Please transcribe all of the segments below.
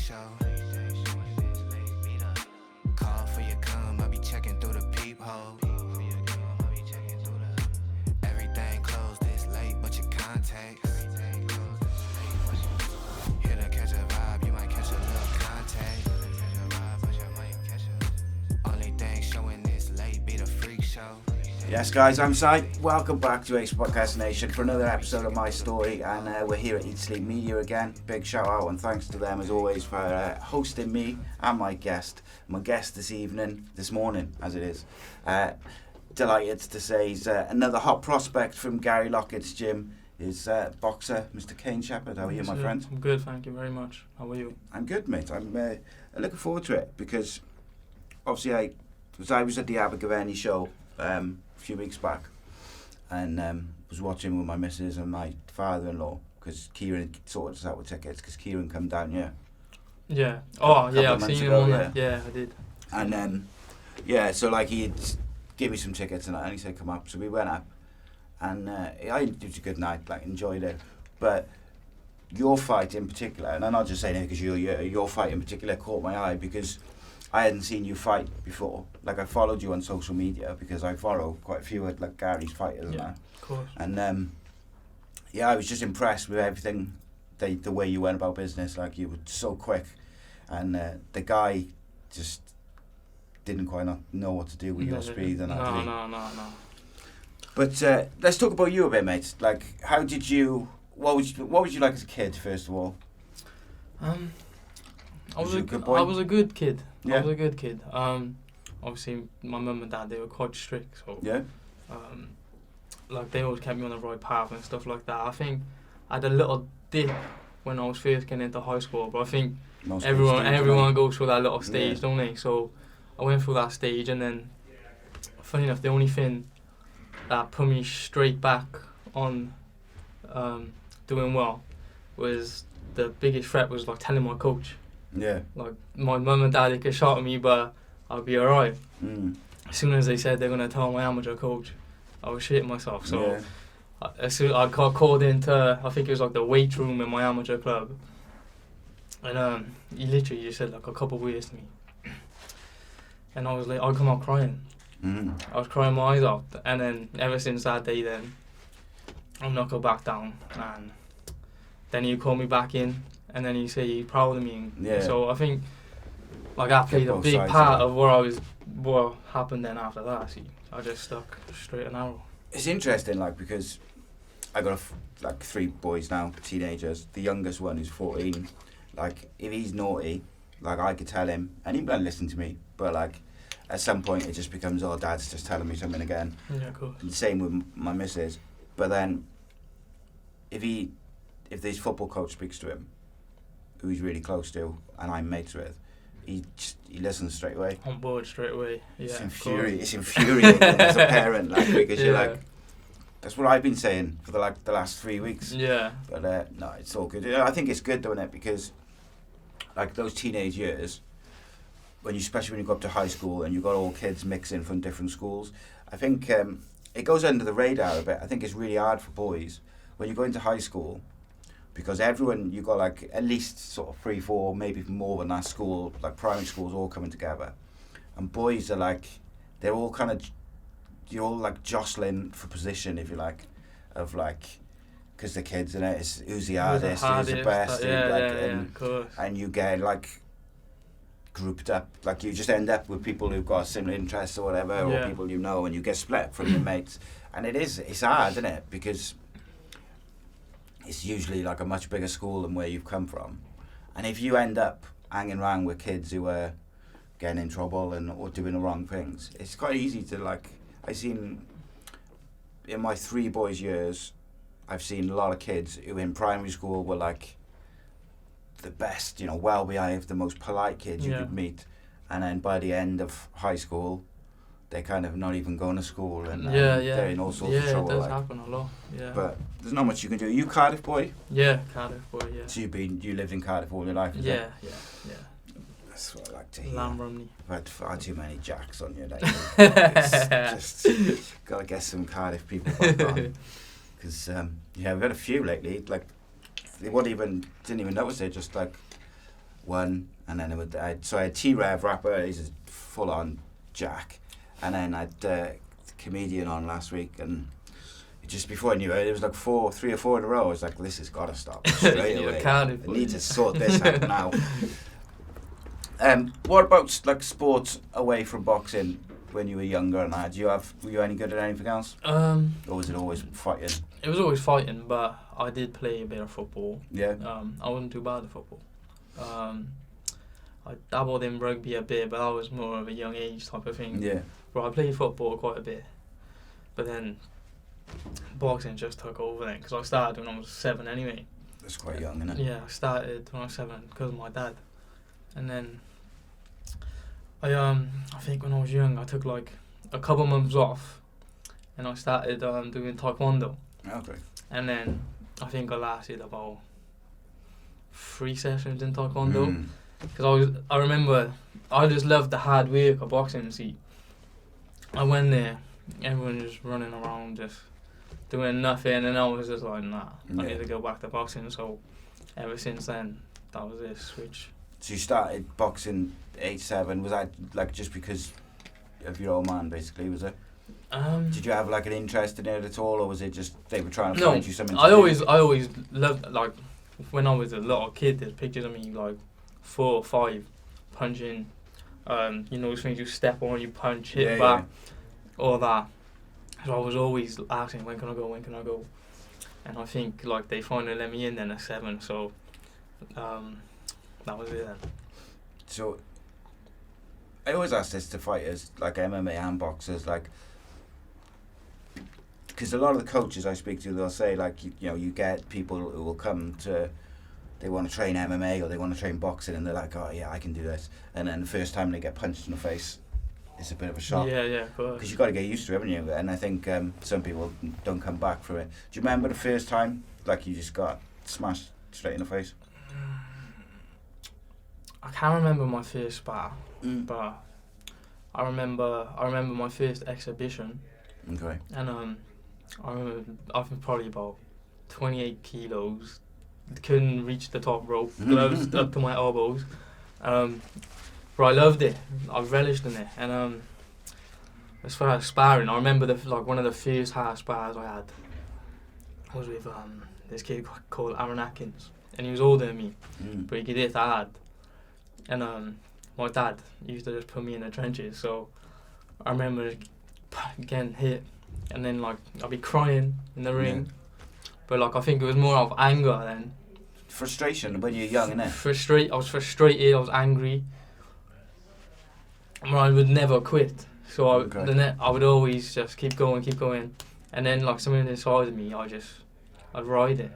show. Call for your cum, I be checking through the peephole. Everything closed this late, but your contacts. Here to catch a vibe, you might catch a little contact. Only thing showing this late be the freak show. Yes, guys, I'm Si. Welcome back to Ace Podcast Nation for another episode of My Story, and we're here at Eat Sleep Media again. Big shout out and thanks to them as always for hosting me and my guest. My guest this morning, as it is. Delighted to say he's another hot prospect from Gary Lockett's gym. Is boxer Mr. Kane Shepherd. How are you, my friend? I'm good, thank you very much. How are you? I'm good, mate. I'm looking forward to it because obviously I was at the Abergavenny show a few weeks back and was watching with my missus and my father-in-law because Kieran sorted us out with tickets because Kieran come down here. Yeah. Oh, yeah, I've seen him on yeah. that. Yeah, I did. And so like he'd give me some tickets and he said come up. So we went up and it was a good night, like enjoyed it. But your fight in particular, and I'm not just saying it because your fight in particular caught my eye because I hadn't seen you fight before. Like I followed you on social media because I follow quite a few of like Gary's fighters and that. Of course. And I was just impressed with everything, the way you went about business. Like you were so quick, and the guy just didn't quite know what to do with your speed and that. No. But let's talk about you a bit, mate. Like, how did you? What was you like as a kid, first of all? I was a good kid. Yeah. I was a good kid. Obviously, my mum and dad, they were quite strict, so yeah. Like they always kept me on the right path and stuff like that. I think I had a little dip when I was first getting into high school, but I think everyone goes through that little stage, don't they? So I went through that stage, and then, funny enough, the only thing that put me straight back on doing well was the biggest threat was like telling my coach. Yeah. Like my mum and dad, they could shout at me, but I'll be alright. As soon as they said they're gonna tell my amateur coach, I was shitting myself. So I got called into, I think it was like the weight room in my amateur club, and he literally just said like a couple of words to me, and I was like, I come out crying. I was crying my eyes out, and then ever since that day, then I'm not go back down, and then he called me back in. And then he said he's proud of me. Yeah. So I think like that played a big part of what happened then after that. See, I just stuck straight and narrow. It's interesting, like, because I got like 3 boys now, teenagers. The youngest one is 14. Like, if he's naughty, like I could tell him, and he won't listen to me. But like, at some point, it just becomes, oh, Dad's just telling me something again. Yeah, cool. And same with my missus. But then, if this football coach speaks to him, who he's really close to and I'm mates with, he listens straight away. On board straight away. Yeah. It's infuriating as a parent, like, because you're like, that's what I've been saying for the last 3 weeks. Yeah. But no, it's all good. I think it's good doing it because, like, those teenage years, especially when you go up to high school and you've got all kids mixing from different schools, I think it goes under the radar a bit. I think it's really hard for boys when you go into high school. Because you got like at least sort of 3, 4, maybe more than that school, like primary schools all coming together. And boys are like, you're all like jostling for position, if you like, of like, because the kids, and it's who's the hardest, who's the best, of course. And you get like grouped up, like you just end up with people who've got similar interests or whatever, or people you know, and you get split from your mates. And it's hard, isn't it? Because it's usually like a much bigger school than where you've come from. And if you end up hanging around with kids who are getting in trouble or doing the wrong things, it's quite easy to like, I've seen in my 3 boys years, I've seen a lot of kids who in primary school were like the best, well behaved, the most polite kids you could meet. And then by the end of high school, they're kind of not even going to school and they're in all sorts of trouble. Yeah, it does happen a lot. Yeah. But there's not much you can do. Are you Cardiff boy? Yeah, Cardiff boy. Yeah. So you lived in Cardiff all your life? Yeah. That's what I like to hear. Lamb Rumney. I've had far too many Jacks on you lately. It's just gotta get some Cardiff people back on. Because we've had a few lately. Like they didn't even notice it. Just like won, and then I had T-Rev rapper, he's a full-on jack, and then I had comedian on last week, and just before I knew it, was like 3 or 4 in a row. I was like, this has got to stop straight away. I need to sort this out now. What about like sports away from boxing when you were younger and that? Were you any good at anything else? Or was it always fighting? It was always fighting, but I did play a bit of football. Yeah. I wasn't too bad at football. I dabbled in rugby a bit, but that was more of a young age type of thing. Yeah. But I played football quite a bit. But then boxing just took over then, because I started when I was 7 anyway. That's quite young, isn't it? Yeah, I started when I was 7 because of my dad. And then I think when I was young, I took like a couple months off, and I started doing taekwondo. Okay. And then I think I lasted about 3 sessions in taekwondo, because I remember I just loved the hard work of boxing. See, I went there, everyone just running around, just doing nothing, and I was just like, nah, I need to go back to boxing. So ever since then, that was it, switch. So you started boxing age 7. Was that like just because of your old man, basically? Was it? Did you have like an interest in it at all, or was it just they were trying to find you something? I always loved, like when I was a little kid. There's pictures of me like 4 or 5 punching. You know, those things you step on, you punch, hit back, all that. So I was always asking, when can I go? When can I go? And I think like they finally let me in then at 7. So that was it then. So I always ask this to fighters, like MMA and boxers, like, because a lot of the coaches I speak to, they'll say like, you know, you get people who will come to, they want to train MMA or they want to train boxing, and they're like, oh yeah, I can do this, and then the first time they get punched in the face, it's a bit of a shock. Yeah, of course. Because you've got to get used to it, haven't you? And I think some people don't come back from it. Do you remember the first time, like, you just got smashed straight in the face? I can't remember my first spar, but I remember my first exhibition. Okay. And I remember I was probably about 28 kilos. Couldn't reach the top rope. Gloves up to my elbows. But I loved it. I relished in it. And as far as sparring, I remember one of the first hard spars I had was with this kid called Aaron Atkins, and he was older than me, but he could hit hard. And my dad used to just put me in the trenches, so I remember getting hit, and then like I'd be crying in the ring, but like I think it was more of anger then. Frustration when you're young, innit? I was frustrated. I was angry. But I would never quit, so I would always just keep going, and then like something inside of me, I'd ride it.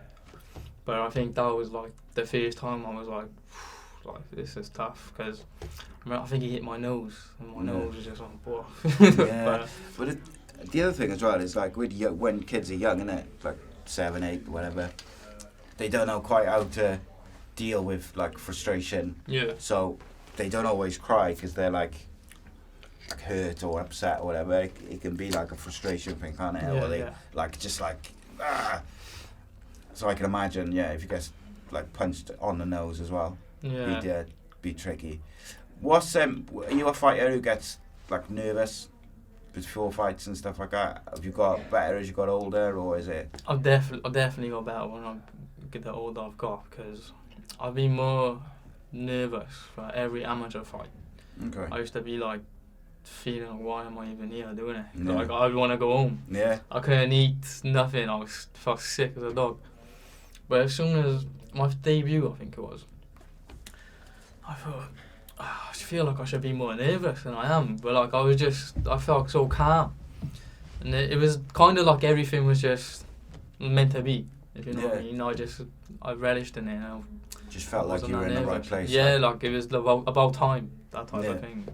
But I think that was like the first time I was like this is tough, because I think he hit my nose, and my nose was just on board. But the other thing as well is like when kids are young, innit, like 7, 8, whatever, they don't know quite how to deal with like frustration. Yeah. So they don't always cry because they're like hurt or upset or whatever. It can be like a frustration thing, can't it? Or they like just like So I can imagine, if you get like punched on the nose as well, it'd be tricky. Are you a fighter who gets like nervous before fights and stuff like that? Have you got better as you got older, or is it? I've definitely got better when I get the older I've got, because I've been more nervous for every amateur fight. Okay. I used to be like feeling like, why am I even here doing it? Yeah. Like I want to go home. Yeah. I couldn't eat nothing. I felt sick as a dog. But as soon as my debut, I think it was, I thought, I feel like I should be more nervous than I am. But like I felt so calm, and it was kind of like everything was just meant to be. If you know what I mean. I relished in it. And I just felt like you were in the right place. Yeah, like it was about time. That type of thing.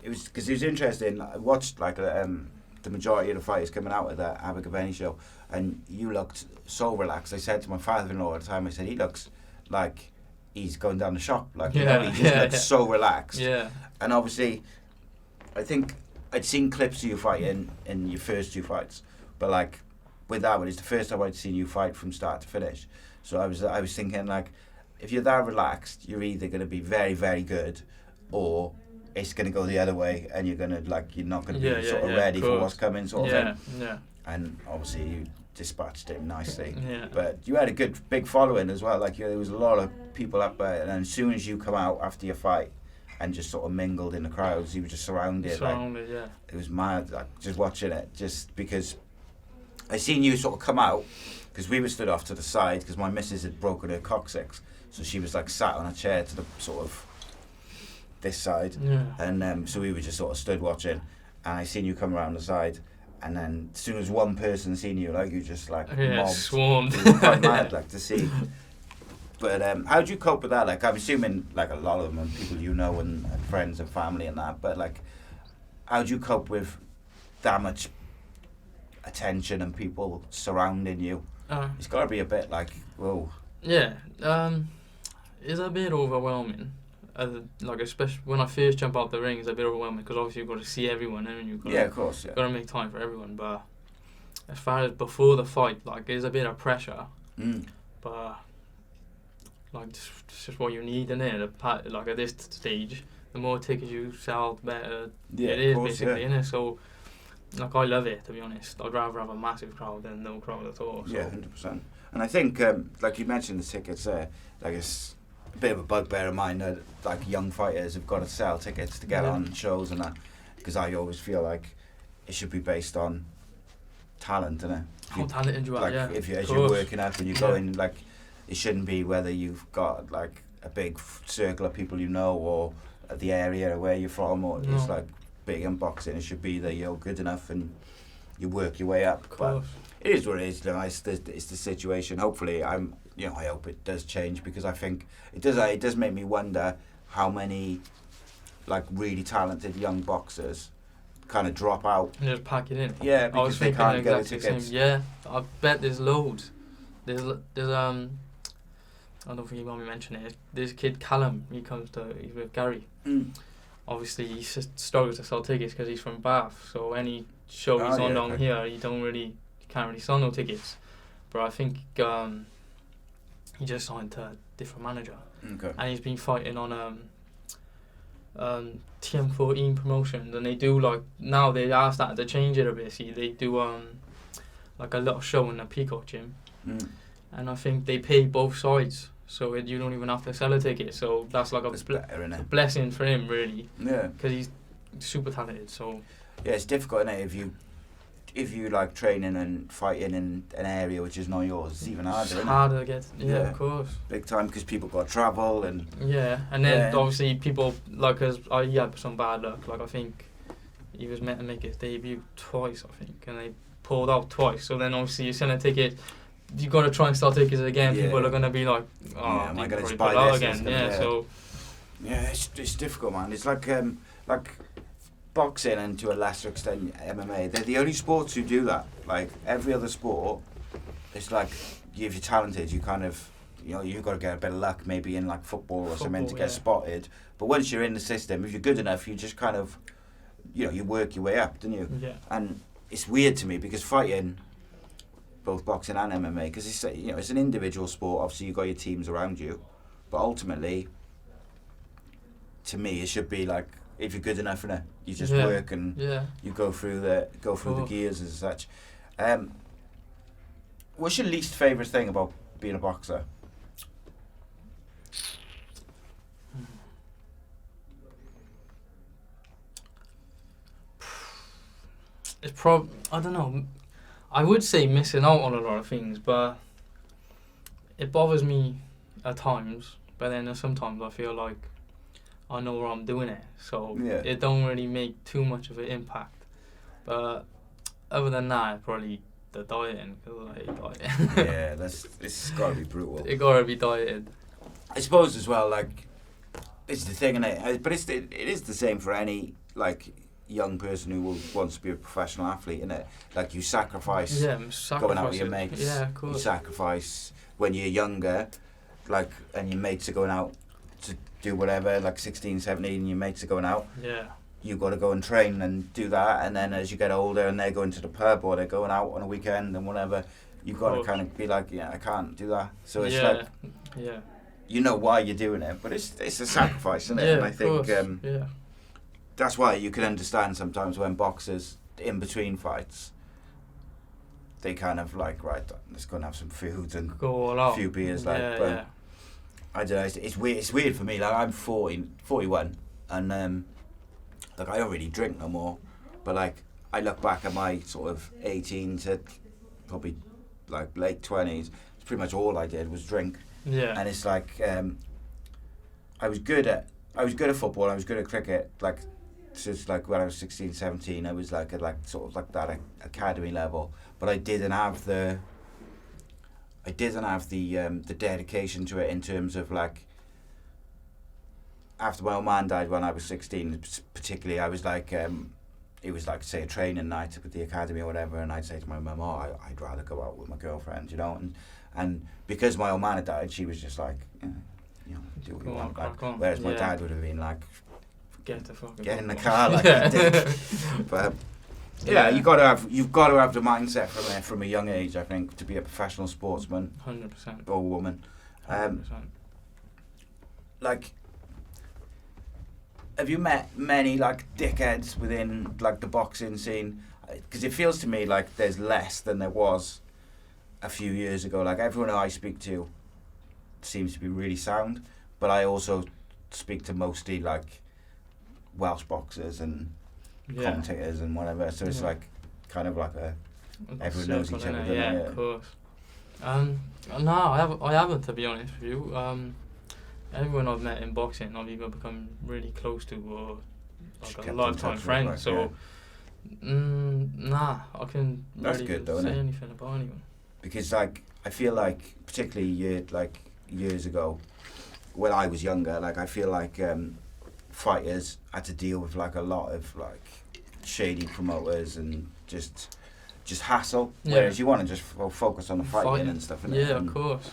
It was because it was interesting. I watched like the majority of the fighters coming out of the Abergavenny show, and you looked so relaxed. I said to my father-in-law at the time, I said, he looks like he's going down the shop. Like he just looks so relaxed. Yeah. And obviously, I think I'd seen clips of you fighting in your first 2 fights, but like with that one, it's the first time I'd seen you fight from start to finish. So I was thinking like, if you're that relaxed, you're either going to be very, very good, or it's going to go the other way, and you're not going to be sort of ready for what's coming, sort of thing. Yeah. And obviously you dispatched him nicely. Yeah. But you had a good big following as well. Like there was a lot of people up there, and then as soon as you come out after your fight and just sort of mingled in the crowds, you were just surrounded. Yeah. It was mad. Like just watching it, just because I seen you sort of come out, because we were stood off to the side because my missus had broken her coccyx, so she was like sat on a chair to the sort of this side, and so we were just sort of stood watching, and I seen you come around the side. And then as soon as one person seen you, like you just like mobbed. Swarmed. It was quite mad, like to see. But how do you cope with that? Like I'm assuming like a lot of them are people you know and friends and family and that. But like, how do you cope with that much attention and people surrounding you? It's got to be a bit like whoa. Yeah, it's a bit overwhelming. Like especially when I first jump out the ring, it's a bit overwhelming because obviously you've got to see everyone, and you've got of course, got to make time for everyone. But as far as before the fight, like there's a bit of pressure, but like it's just what you need in it. Like at this stage, the more tickets you sell, the better it is, basically, innit? So like I love it, to be honest. I'd rather have a massive crowd than no crowd at all. So. Yeah, 100%. And I think like you mentioned the tickets there, like it's a bit of a bugbear of mine that like young fighters have got to sell tickets to get on shows and that, because I always feel like it should be based on talent, innit? How talented you are, like, yeah. If you, as you're working up and you go in, like it shouldn't be whether you've got like a big circle of people you know or the area where you're from, or it's like big in boxing. It should be that you're good enough and you work your way up. But it is what it is. It's the situation. Hopefully, I hope it does change, because I think it does. It does make me wonder how many like really talented young boxers kind of drop out. And just pack it in. Yeah, because they can't get the tickets. Yeah, I bet there's loads. There's I don't think you want me to mention it. There's a kid, Callum. He's with Gary. Obviously, he struggles to sell tickets because he's from Bath. So any show he's on down here, you can't really sell no tickets. But I think he just signed to a different manager. Okay. And he's been fighting on TM14 promotions, and they do like now they are starting to change it a bit. See, they do like a little show in the Peacock gym, and I think they pay both sides. So you don't even have to sell a ticket. So that's like a blessing for him, really. Yeah. Because he's super talented. So. Yeah, it's difficult, isn't it? If you like training and fighting in an area which is not yours, it's even harder. It's harder to get. Yeah, of course. Big time, because people got to travel and. Yeah, and then obviously people like he had some bad luck. Like I think he was meant to make his debut twice, I think, and they pulled out twice. So then obviously you sell a ticket. You got to try and sell tickets again. Yeah. People are going to be like, oh, am I going to buy this again? So. Yeah, it's difficult, man. It's like boxing and to a lesser extent MMA. They're the only sports who do that. Like every other sport, it's like if you're talented, you kind of, you've got to get a bit of luck, maybe in like football or something to get spotted. But once you're in the system, if you're good enough, you just kind of, you work your way up, don't you? Yeah. And it's weird to me because fighting, both boxing and MMA, because it's an individual sport. Obviously, you've got your teams around you, but ultimately, to me, it should be like if you're good enough, you just work and you go through the gears and such. What's your least favourite thing about being a boxer? It's I don't know. I would say missing out on a lot of things, but it bothers me at times. But then sometimes I feel like I know where I'm doing it, so it don't really make too much of an impact. But other than that, probably the dieting, because I hate dieting. Yeah, it's got to be brutal. It got to be dieted. I suppose as well, like it's the thing, innit? But it is the same for any like young person who wants to be a professional athlete, innit? Like you sacrifice going out with your mates. Yeah, of course. You sacrifice when you're younger, like, and your mates are going out to do whatever, like 16, 17, and your mates are going out. Yeah. You've got to go and train and do that, and then as you get older and they're going to the pub or they're going out on a weekend and whatever, you've got to kind of be like, I can't do that. So it's you know why you're doing it, but it's a sacrifice, isn't it? Yeah, And I think yeah. that's why you can understand sometimes when boxers in between fights, they kind of like, right, let's go and have some food and Go all out. a few beers, like. Yeah, But yeah. I don't know. It's weird. It's weird for me. Like I'm 41, and like I don't really drink no more. But like I look back at my sort of 18 to probably like late 20s. It's pretty much all I did was drink. Yeah. And it's like I was good at football. I was good at cricket. Like since like when I was 16, 17, I was like at like sort of like that academy level. But I didn't have the dedication to it in terms of like after my old man died when I was 16 particularly, I was like it was like say a training night with the academy or whatever, and I'd say to my mum, I'd rather go out with my girlfriend, you know, and because my old man had died, she was just like, you know, do what you want, like, whereas my dad would have been like, get in the car, like but yeah, you've got to have the mindset from a young age, I think, to be a professional sportsman. 100%. Or woman. 100%. Like, have you met many like dickheads within like the boxing scene? Because it feels to me like there's less than there was a few years ago. Like everyone I speak to seems to be really sound, but I also speak to mostly like Welsh boxers and commentators and whatever, so it's like kind of like everyone knows each other. Yeah, of course. No, I haven't, to be honest with you. Everyone I've met in boxing, I've either become really close to or like a lifetime friend. Like, so, nah, I can That's really good, though, say isn't it? anything about anyone. Because like I feel like particularly years ago, when I was younger, like I feel like fighters had to deal with like a lot of like shady promoters and just hassle, whereas you want to just focus on the fighting and stuff. Yeah, of course.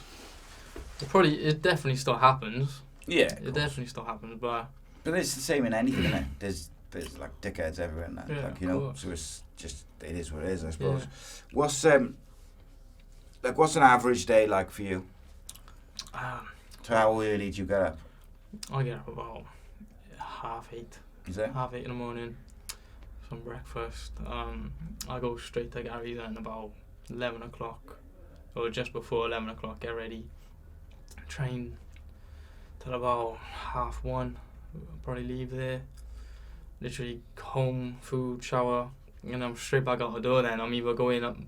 It definitely still happens. Yeah, it definitely still happens, but it's the same in anything, isn't it? There's like dickheads everywhere, and that, yeah, like, you know. Course. So it's just it is what it is, I suppose. Yeah. What's an average day like for you? So how early do you get up? I get up about 8:30. Is it? 8:30 in the morning. Some breakfast. I go straight to Gary's at about 11 o'clock, or just before 11 o'clock. Get ready, train till about 1:30. Probably leave there. Literally home, food, shower, and I'm straight back out the door. Then I'm either going up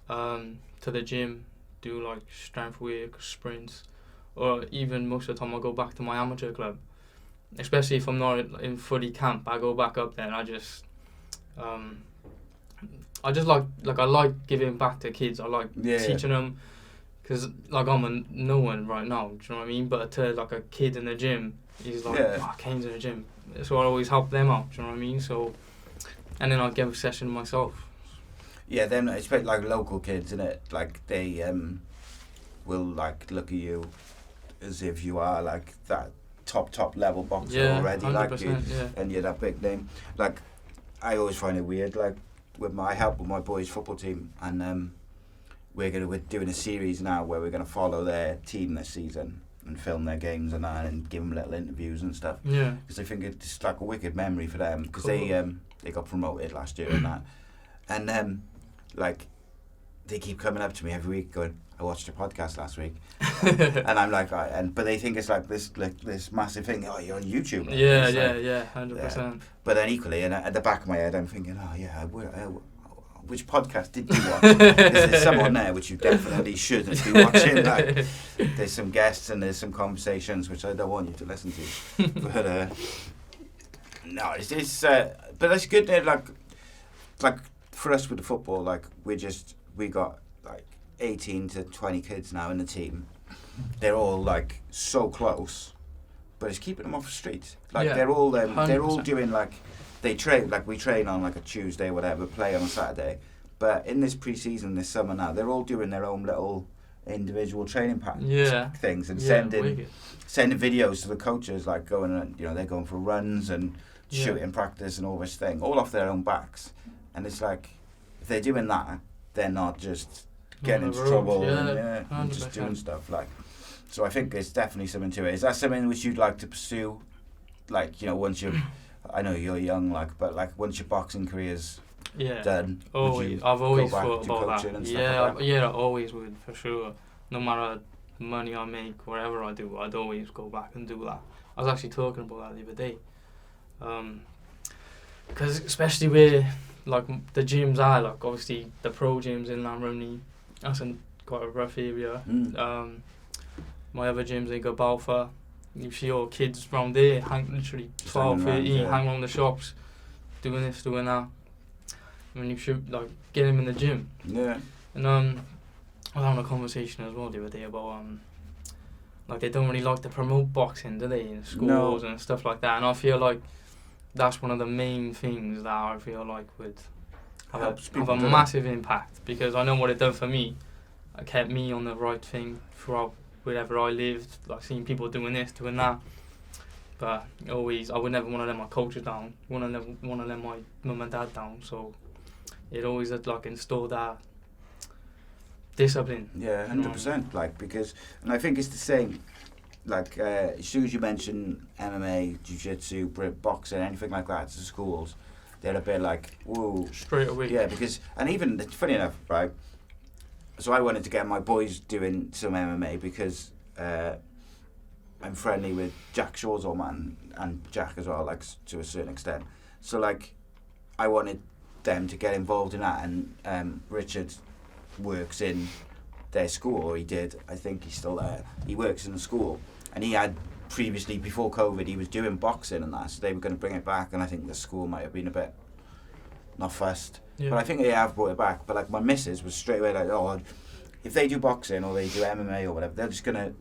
to the gym, do like strength work, sprints, or even most of the time I go back to my amateur club. Especially if I'm not in footy camp, I go back up there and I just I like giving back to kids. I like teaching them, because like I'm no one right now, do you know what I mean? But to like a kid in the gym, he's like, Kane's in the gym. So I always help them out, do you know what I mean? So, and then I give a session myself. Yeah, them, especially like local kids, innit? Like they will like look at you as if you are like that top level boxer already, like you, and you're that big name. Like I always find it weird, like with my help with my boys' football team, and we're doing a series now where we're gonna follow their team this season and film their games and that, and give them little interviews and stuff. Yeah. Because I think it's like a wicked memory for them, because they got promoted last year and that, and like they keep coming up to me every week going, I watched your podcast last week, and I'm like, but they think it's like this massive thing. Oh, you're on YouTube. Like, yeah, 100%. But then equally, and at the back of my head, I'm thinking, which podcast did you watch? There's someone there which you definitely shouldn't be watching. Like, there's some guests and there's some conversations which I don't want you to listen to. But no, it's but that's good. Like for us with the football, like we got like 18 to 20 kids now in the team. They're all like so close, but it's keeping them off the street. Like they're all doing like, they train, like we train on like a Tuesday, whatever, play on a Saturday. But in this pre-season this summer now, they're all doing their own little individual training things, and sending videos to the coaches, like going and, you know, they're going for runs and shooting practice and all this thing, all off their own backs. And it's like, if they're doing that, they're not just getting into trouble and just doing stuff. Like, So I think there's definitely something to it. Is that something which you'd like to pursue? Like, you know, once you're, I know you're young, like, but like once your boxing career's done, always. I've always go back thought to about coaching that. and stuff like that? Yeah, I always would, for sure. No matter the money I make, whatever I do, I'd always go back and do that. I was actually talking about that the other day. Because especially where like the gyms are, like obviously the pro gyms in Lanrumney, that's quite a rough area. My other gyms in Gobalfa, you see all kids around there, literally 12, 13, hang around the shops, doing this, doing that. I mean, you should like get them in the gym. Yeah. And I was having a conversation as well the other day about like they don't really like to promote boxing, do they, in schools and stuff like that. And I feel like that's one of the main things that I feel like would have a massive impact, because I know what it done for me. It kept me on the right thing throughout wherever I lived, like seeing people doing this, doing that. But always, I would never want to let my coaches down. Want to let my mum and dad down. So it always like installed that discipline. Yeah, 100%. Like, because, and I think it's the same. Like as soon as you mention MMA, jiu-jitsu, boxing, anything like that to schools, they're a bit like, whoa. Straight away. Yeah, because, and even, funny enough, right, so I wanted to get my boys doing some MMA because I'm friendly with Jack Shaw's old man and Jack as well, like to a certain extent. So like, I wanted them to get involved in that, and Richard works in their school, or he did. I think he's still there. He works in the school, and he had previously, before COVID, he was doing boxing and that, so they were going to bring it back, and I think the school might have been a bit not fussed. Yeah. But I think they have brought it back. But like my missus was straight away like, oh, if they do boxing or they do MMA or whatever, they're just gonna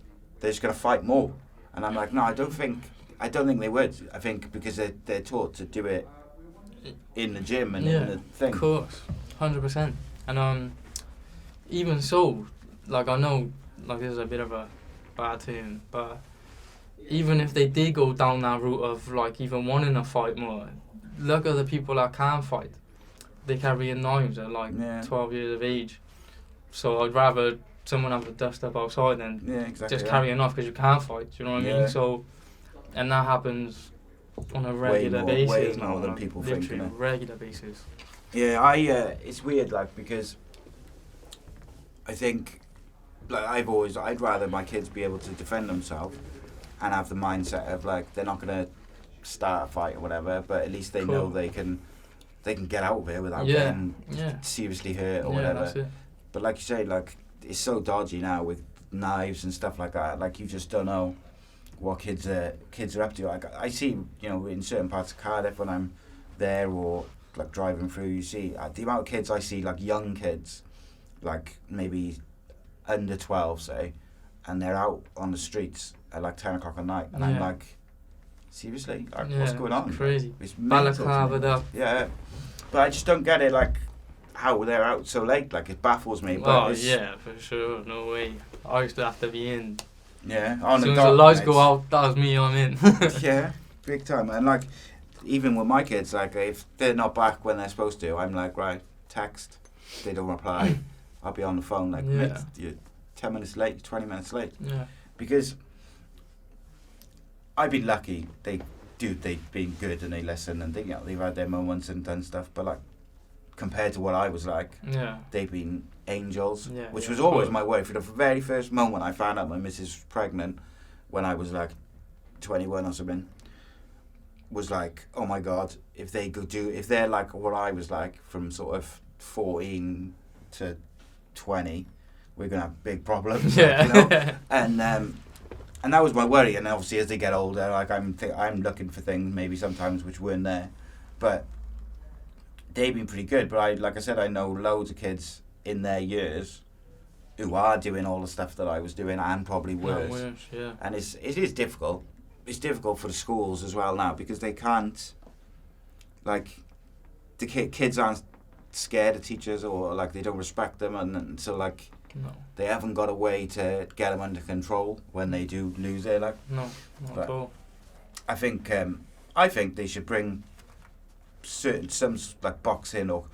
fight more. And I'm like, no, I don't think they would. I think because they're taught to do it in the gym and in the thing. Of course, 100%. And even so, like I know, like this is a bit of a bad term, but even if they did go down that route of like even wanting to fight more, look at the people that can fight. They carry knives at like 12 years of age. So I'd rather someone have a dust up outside than just carry a knife because you can't fight. Do you know what I mean? So, and that happens on a regular basis. Way more than people think. Literally, regular basis. Yeah, it's weird, like, because I think, like, I'd rather my kids be able to defend themselves and have the mindset of like they're not gonna start a fight or whatever, but at least they know they can get out of it without getting seriously hurt or whatever. That's it. But like you say, like it's so dodgy now with knives and stuff like that. Like you just don't know what kids are up to. Like I see, you know, in certain parts of Cardiff when I'm there or like driving through, you see the amount of kids I see, like young kids, like maybe under 12, say, and they're out on the streets at like 10 o'clock at night, and I'm like, seriously, like what's going on? It's crazy. It's balaclava up. Yeah, but I just don't get it, like how they're out so late. Like it baffles me. But yeah, for sure, no way. I used to have to be in. Yeah, as soon as the lights go out, that was me. I'm in. Yeah, big time. And like, even with my kids, like if they're not back when they're supposed to, I'm like, right, text. If they don't reply, I'll be on the phone. Like, mate, you're 10 minutes late, 20 minutes late. Yeah. Because I've been lucky. They've been good and they listen and they've had their moments and done stuff. But like, compared to what I was like, they've been angels. Yeah, which was always my worry. For the very first moment I found out my missus was pregnant, when I was like 21 or something, was like, oh my God, if they're like what I was like from sort of 14 to 20, we're gonna have big problems. Yeah. Like, you know? And that was my worry. And obviously, as they get older, like I'm looking for things maybe sometimes which weren't there, but they've been pretty good. But like I said, I know loads of kids in their years who are doing all the stuff that I was doing and probably worse. And it is difficult. It's difficult for the schools as well now because they can't, like, the kids aren't scared of teachers or like they don't respect them, and so like they haven't got a way to get them under control when they do lose it. Like not at all. I think they should bring some like boxing or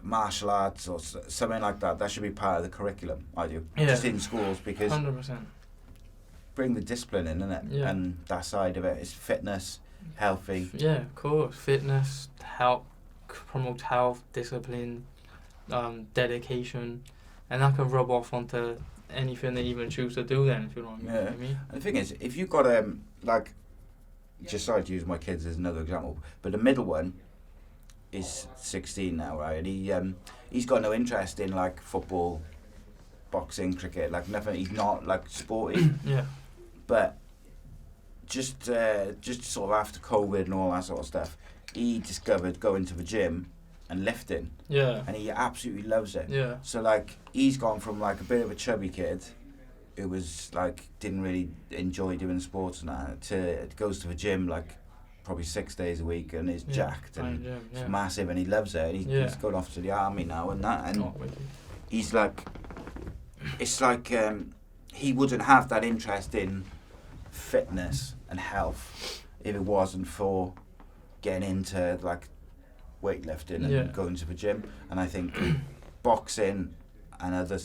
martial arts or something like that. That should be part of the curriculum. I do just in schools because 100%. bring the discipline in, innit? Yeah. And that side of it is fitness, healthy. Yeah, of course. Fitness, promotes health, discipline, dedication, and that can rub off onto anything they even choose to do then, if you know what I mean. And the thing is, if you've got like, just sorry to use my kids as another example, but the middle one is 16 now, right? And he's got no interest in like football, boxing, cricket, like nothing. He's not like sporty. Yeah. But just sort of after COVID and all that sort of stuff, he discovered going to the gym and lifting. Yeah. And he absolutely loves it. Yeah. So like he's gone from like a bit of a chubby kid who was like didn't really enjoy doing sports and that to goes to the gym like probably 6 days a week and is jacked and it's massive and he loves it. And he's going off to the army now and that, and he's like, it's like he wouldn't have that interest in fitness and health if it wasn't for getting into like weightlifting and going to the gym. And I think boxing and other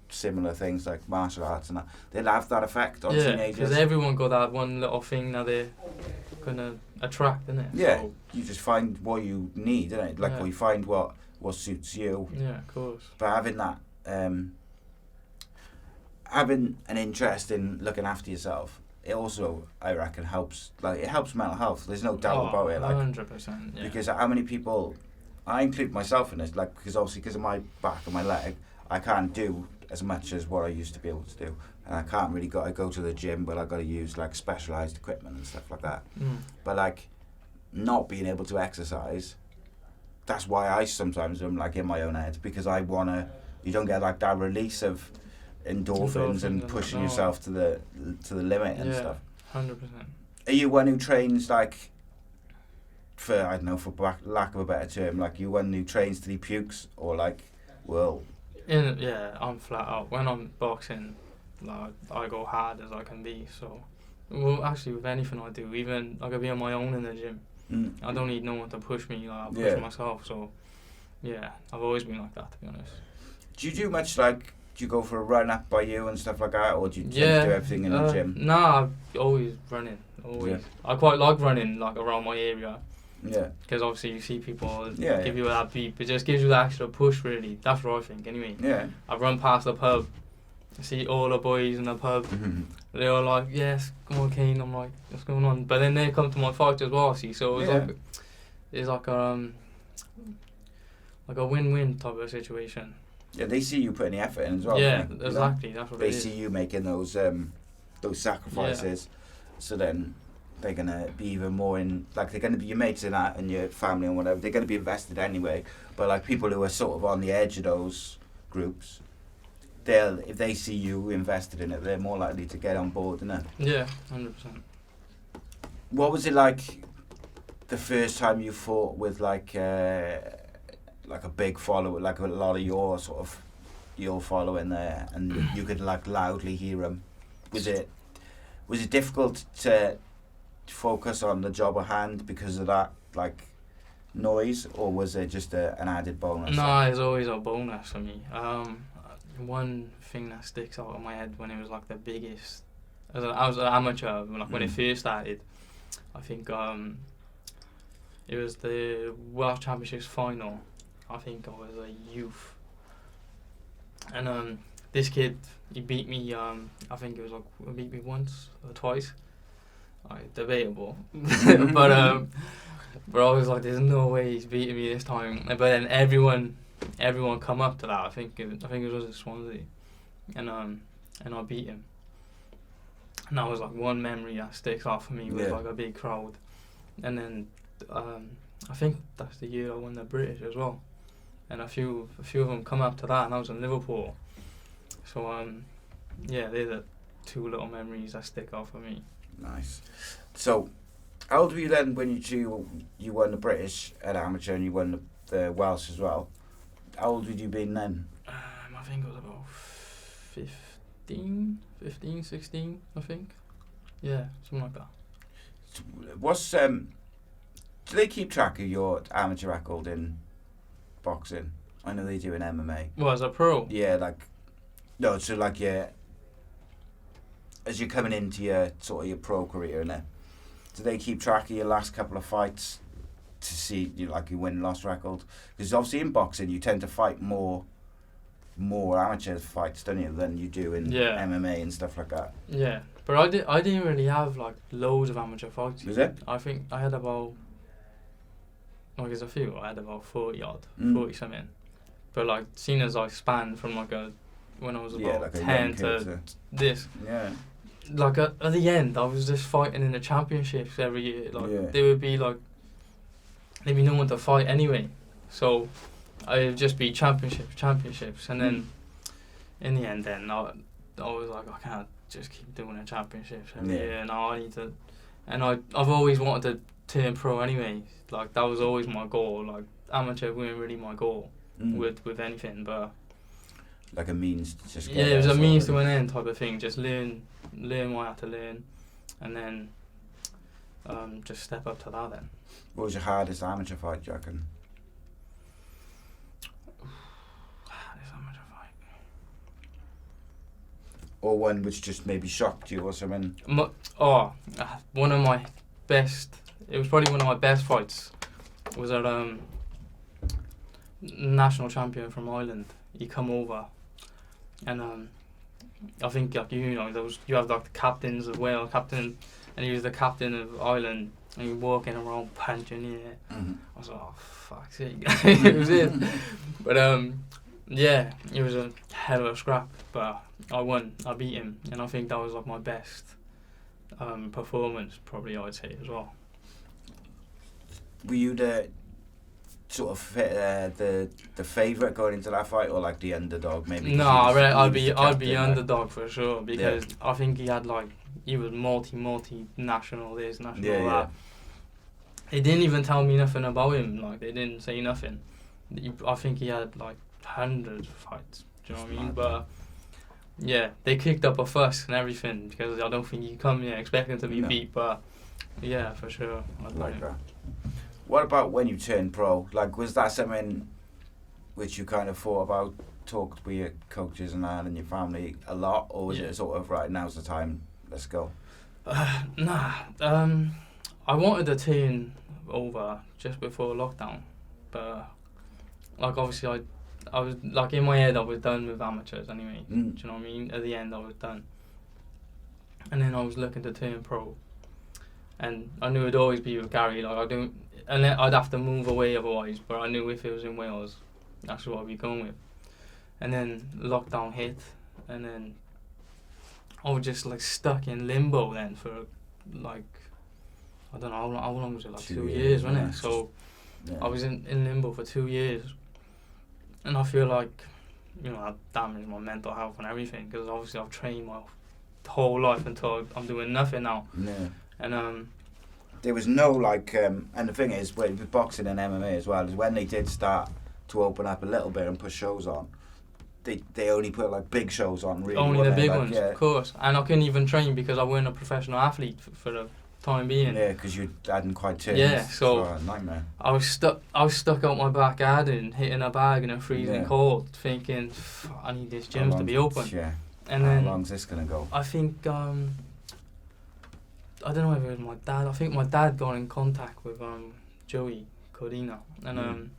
similar things like martial arts and that, they'll have that effect on teenagers. Because everyone got that one little thing that they're gonna attract, innit? Yeah, so you just find what you need, innit? Like you find what suits you. Yeah, of course. But having that, having an interest in looking after yourself, it also, I reckon, helps. Like it helps mental health. There's no doubt about it. Like 100%. Yeah. Because how many people, I include myself in this, like because obviously because of my back and my leg, I can't do as much as what I used to be able to do, and I can't really I go to the gym, but I got to use like specialized equipment and stuff like that. But like not being able to exercise, that's why I sometimes am like in my own head, because I wanna. You don't get like that release of endorphins and pushing yourself to the limit and stuff. 100%. Are you one who trains like for, I don't know, for lack of a better term, like you one who trains till he pukes, or like, well? I'm flat out. When I'm boxing, like I go hard as I can be. So, well, actually, with anything I do, even I could be on my own in the gym. I don't need no one to push me. Like I push myself. So, yeah, I've always been like that, to be honest. Do you do much like? Do you go for a run up by you and stuff like that, or do you tend to do everything in the gym? Nah, I'm always running. Always. Yeah. I quite like running, like around my area. Yeah. Because obviously you see people give you that beat, it just gives you that extra push, really. That's what I think, anyway. Yeah. I run past the pub, see all the boys in the pub. They're all like, "Yes, come on, Kane." I'm like, "What's going on?" But then they come to my fight as well. See, so it's like a win-win type of situation. Yeah, they see you putting the effort in as well. Yeah, exactly. That's what they see you making those sacrifices. So then they're gonna be even more in, like they're gonna be your mates in that and your family and whatever. They're gonna be invested anyway. But like people who are sort of on the edge of those groups, if they see you invested in it, they're more likely to get on board, isn't it? Yeah, 100%. What was it like the first time you fought with like a big follower, like a lot of your following there, and you could like loudly hear them? Was it difficult to focus on the job at hand because of that like noise, or was it just an added bonus? No, it's always a bonus for me. One thing that sticks out in my head when it was like the biggest, I was an amateur, like when it first started, I think it was the Welsh Championships final. I think I was a youth, and this kid, he beat me. I think it was like he beat me once or twice. Debatable, but I was like, "There's no way he's beating me this time." But then everyone come up to that. I think it was at Swansea, and I beat him. And that was like one memory that sticks out for me with like a big crowd. And then I think that's the year I won the British as well. And a few of them come up to that, and I was in Liverpool. So they're the two little memories that stick out for me. Nice. So, how old were you then when you won the British at amateur and you won the Welsh as well? How old would you been then? I think it was about 15, 16, I think. Yeah, something like that. What's do they keep track of your amateur record in boxing? I know they do in MMA. Well, as a pro? Yeah, like no, so like as you're coming into your sort of your pro career, innit? Do they keep track of your last couple of fights to see like your win-loss record? Because obviously in boxing you tend to fight more amateur fights, don't you, than you do in MMA and stuff like that. Yeah, but I didn't really have like loads of amateur fights. Was it? I think I had about, like there's a few. I had about 40 something. But like, seeing as I spanned from when I was about like 10 to this. Yeah. Like at the end, I was just fighting in the championships every year. Like there would be like, there'd be no one to fight anyway. So I'd just be championships, and then in the end, then I was like, I can't just keep doing the championships every year. No, I need to, and I've always wanted to turn pro anyway. Like that was always my goal. Like amateur weren't really my goal with anything, but like a means to just it was a means to an end type of thing. Just learn what I had to learn, and then just step up to that. Then. What was your hardest amateur fight, do you reckon? Or one which just maybe shocked you or something? One of my best. It was probably one of my best fights. Was at national champion from Ireland. He come over, and I think like you have like the captains as well, and he was the captain of Ireland, and he walking around punching in it. I was like, oh fuck's sake, it was it. But it was a hell of a scrap, but I won. I beat him, and I think that was like my best performance, probably I'd say as well. Were you the sort of the favourite going into that fight, or like the underdog maybe? No, I'd be underdog for sure, because I think he was multi-national this, national that. They didn't even tell me nothing about him. Like they didn't say nothing. I think he had like 100 fights. Do you know what I mean? But yeah, they kicked up a fuss and everything, because I don't think you come here expecting to be beat. But yeah, for sure. I'd like that. What about when you turned pro? Like, was that something which you kind of thought about, talked with your coaches and that and your family a lot, or was it sort of, right, now's the time, let's go? Nah. I wanted to turn over just before lockdown, but like obviously I was like in my head I was done with amateurs anyway. Do you know what I mean? At the end I was done, and then I was looking to turn pro, and I knew it'd always be with Gary. Like and then I'd have to move away otherwise. But I knew if it was in Wales, that's what I'd be going with. And then lockdown hit, and then I was just like stuck in limbo then for like, I don't know how long was it, like 2 years, wasn't it? So I was in limbo for 2 years, and I feel like, that damaged my mental health and everything, because obviously I've trained my whole life until I'm doing nothing now. And there was no like, and the thing is, with boxing and MMA as well, is when they did start to open up a little bit and put shows on, they only put like big shows on, really. Only the big ones, of course. And I couldn't even train because I weren't a professional athlete for the time being. Yeah, because you hadn't quite turned. Yeah, so a nightmare. I was stuck out my back garden, hitting a bag in a freezing cold, thinking, I need this gym to be open. Yeah. And how long's this gonna go? I think I don't know if it was my dad. I think my dad got in contact with Joey Codina, and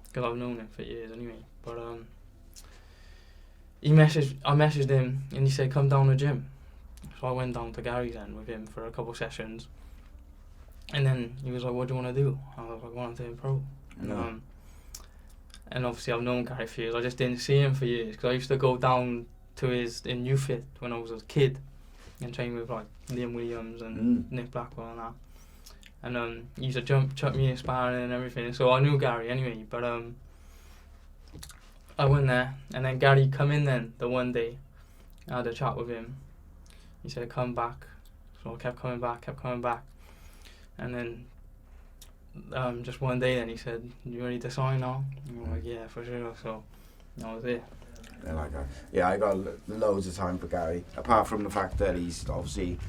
because I've known him for years anyway. But I messaged him, and he said, come down to the gym. So I went down to Gary's end with him for a couple sessions, and then he was like, what do you want to do? I was like, I want to turn pro. And obviously I've known Gary for years. I just didn't see him for years, because I used to go down to his in Newfit when I was a kid and train with like Liam Williams and Nick Blackwell and that. And he used to chuck me in sparring and everything. So I knew Gary anyway. But I went there, and then Gary come in then the one day. I had a chat with him. He said, come back. So I kept coming back. And then just one day then he said, you ready to sign now? And I'm like, yeah, for sure. So that was it. I got loads of time for Gary, apart from the fact that he's obviously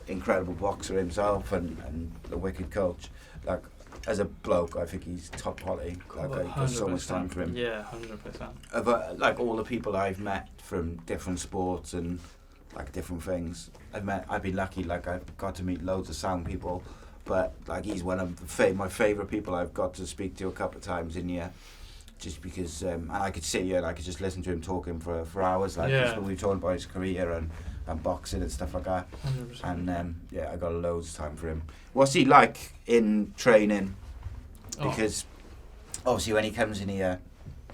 incredible boxer himself and a wicked coach. Like, as a bloke, I think he's top quality. Like, I got so much time for him. Yeah, 100%. Like all the people I've met from different sports and like different things. I've been lucky, like I've got to meet loads of sound people, but like he's one of my favourite people I've got to speak to a couple of times in here, just because and I could sit here and I could just listen to him talking for hours, like we were talking about his career and boxing and stuff like that. 100%. And I got loads of time for him. What's he like in training? Because obviously when he comes in here,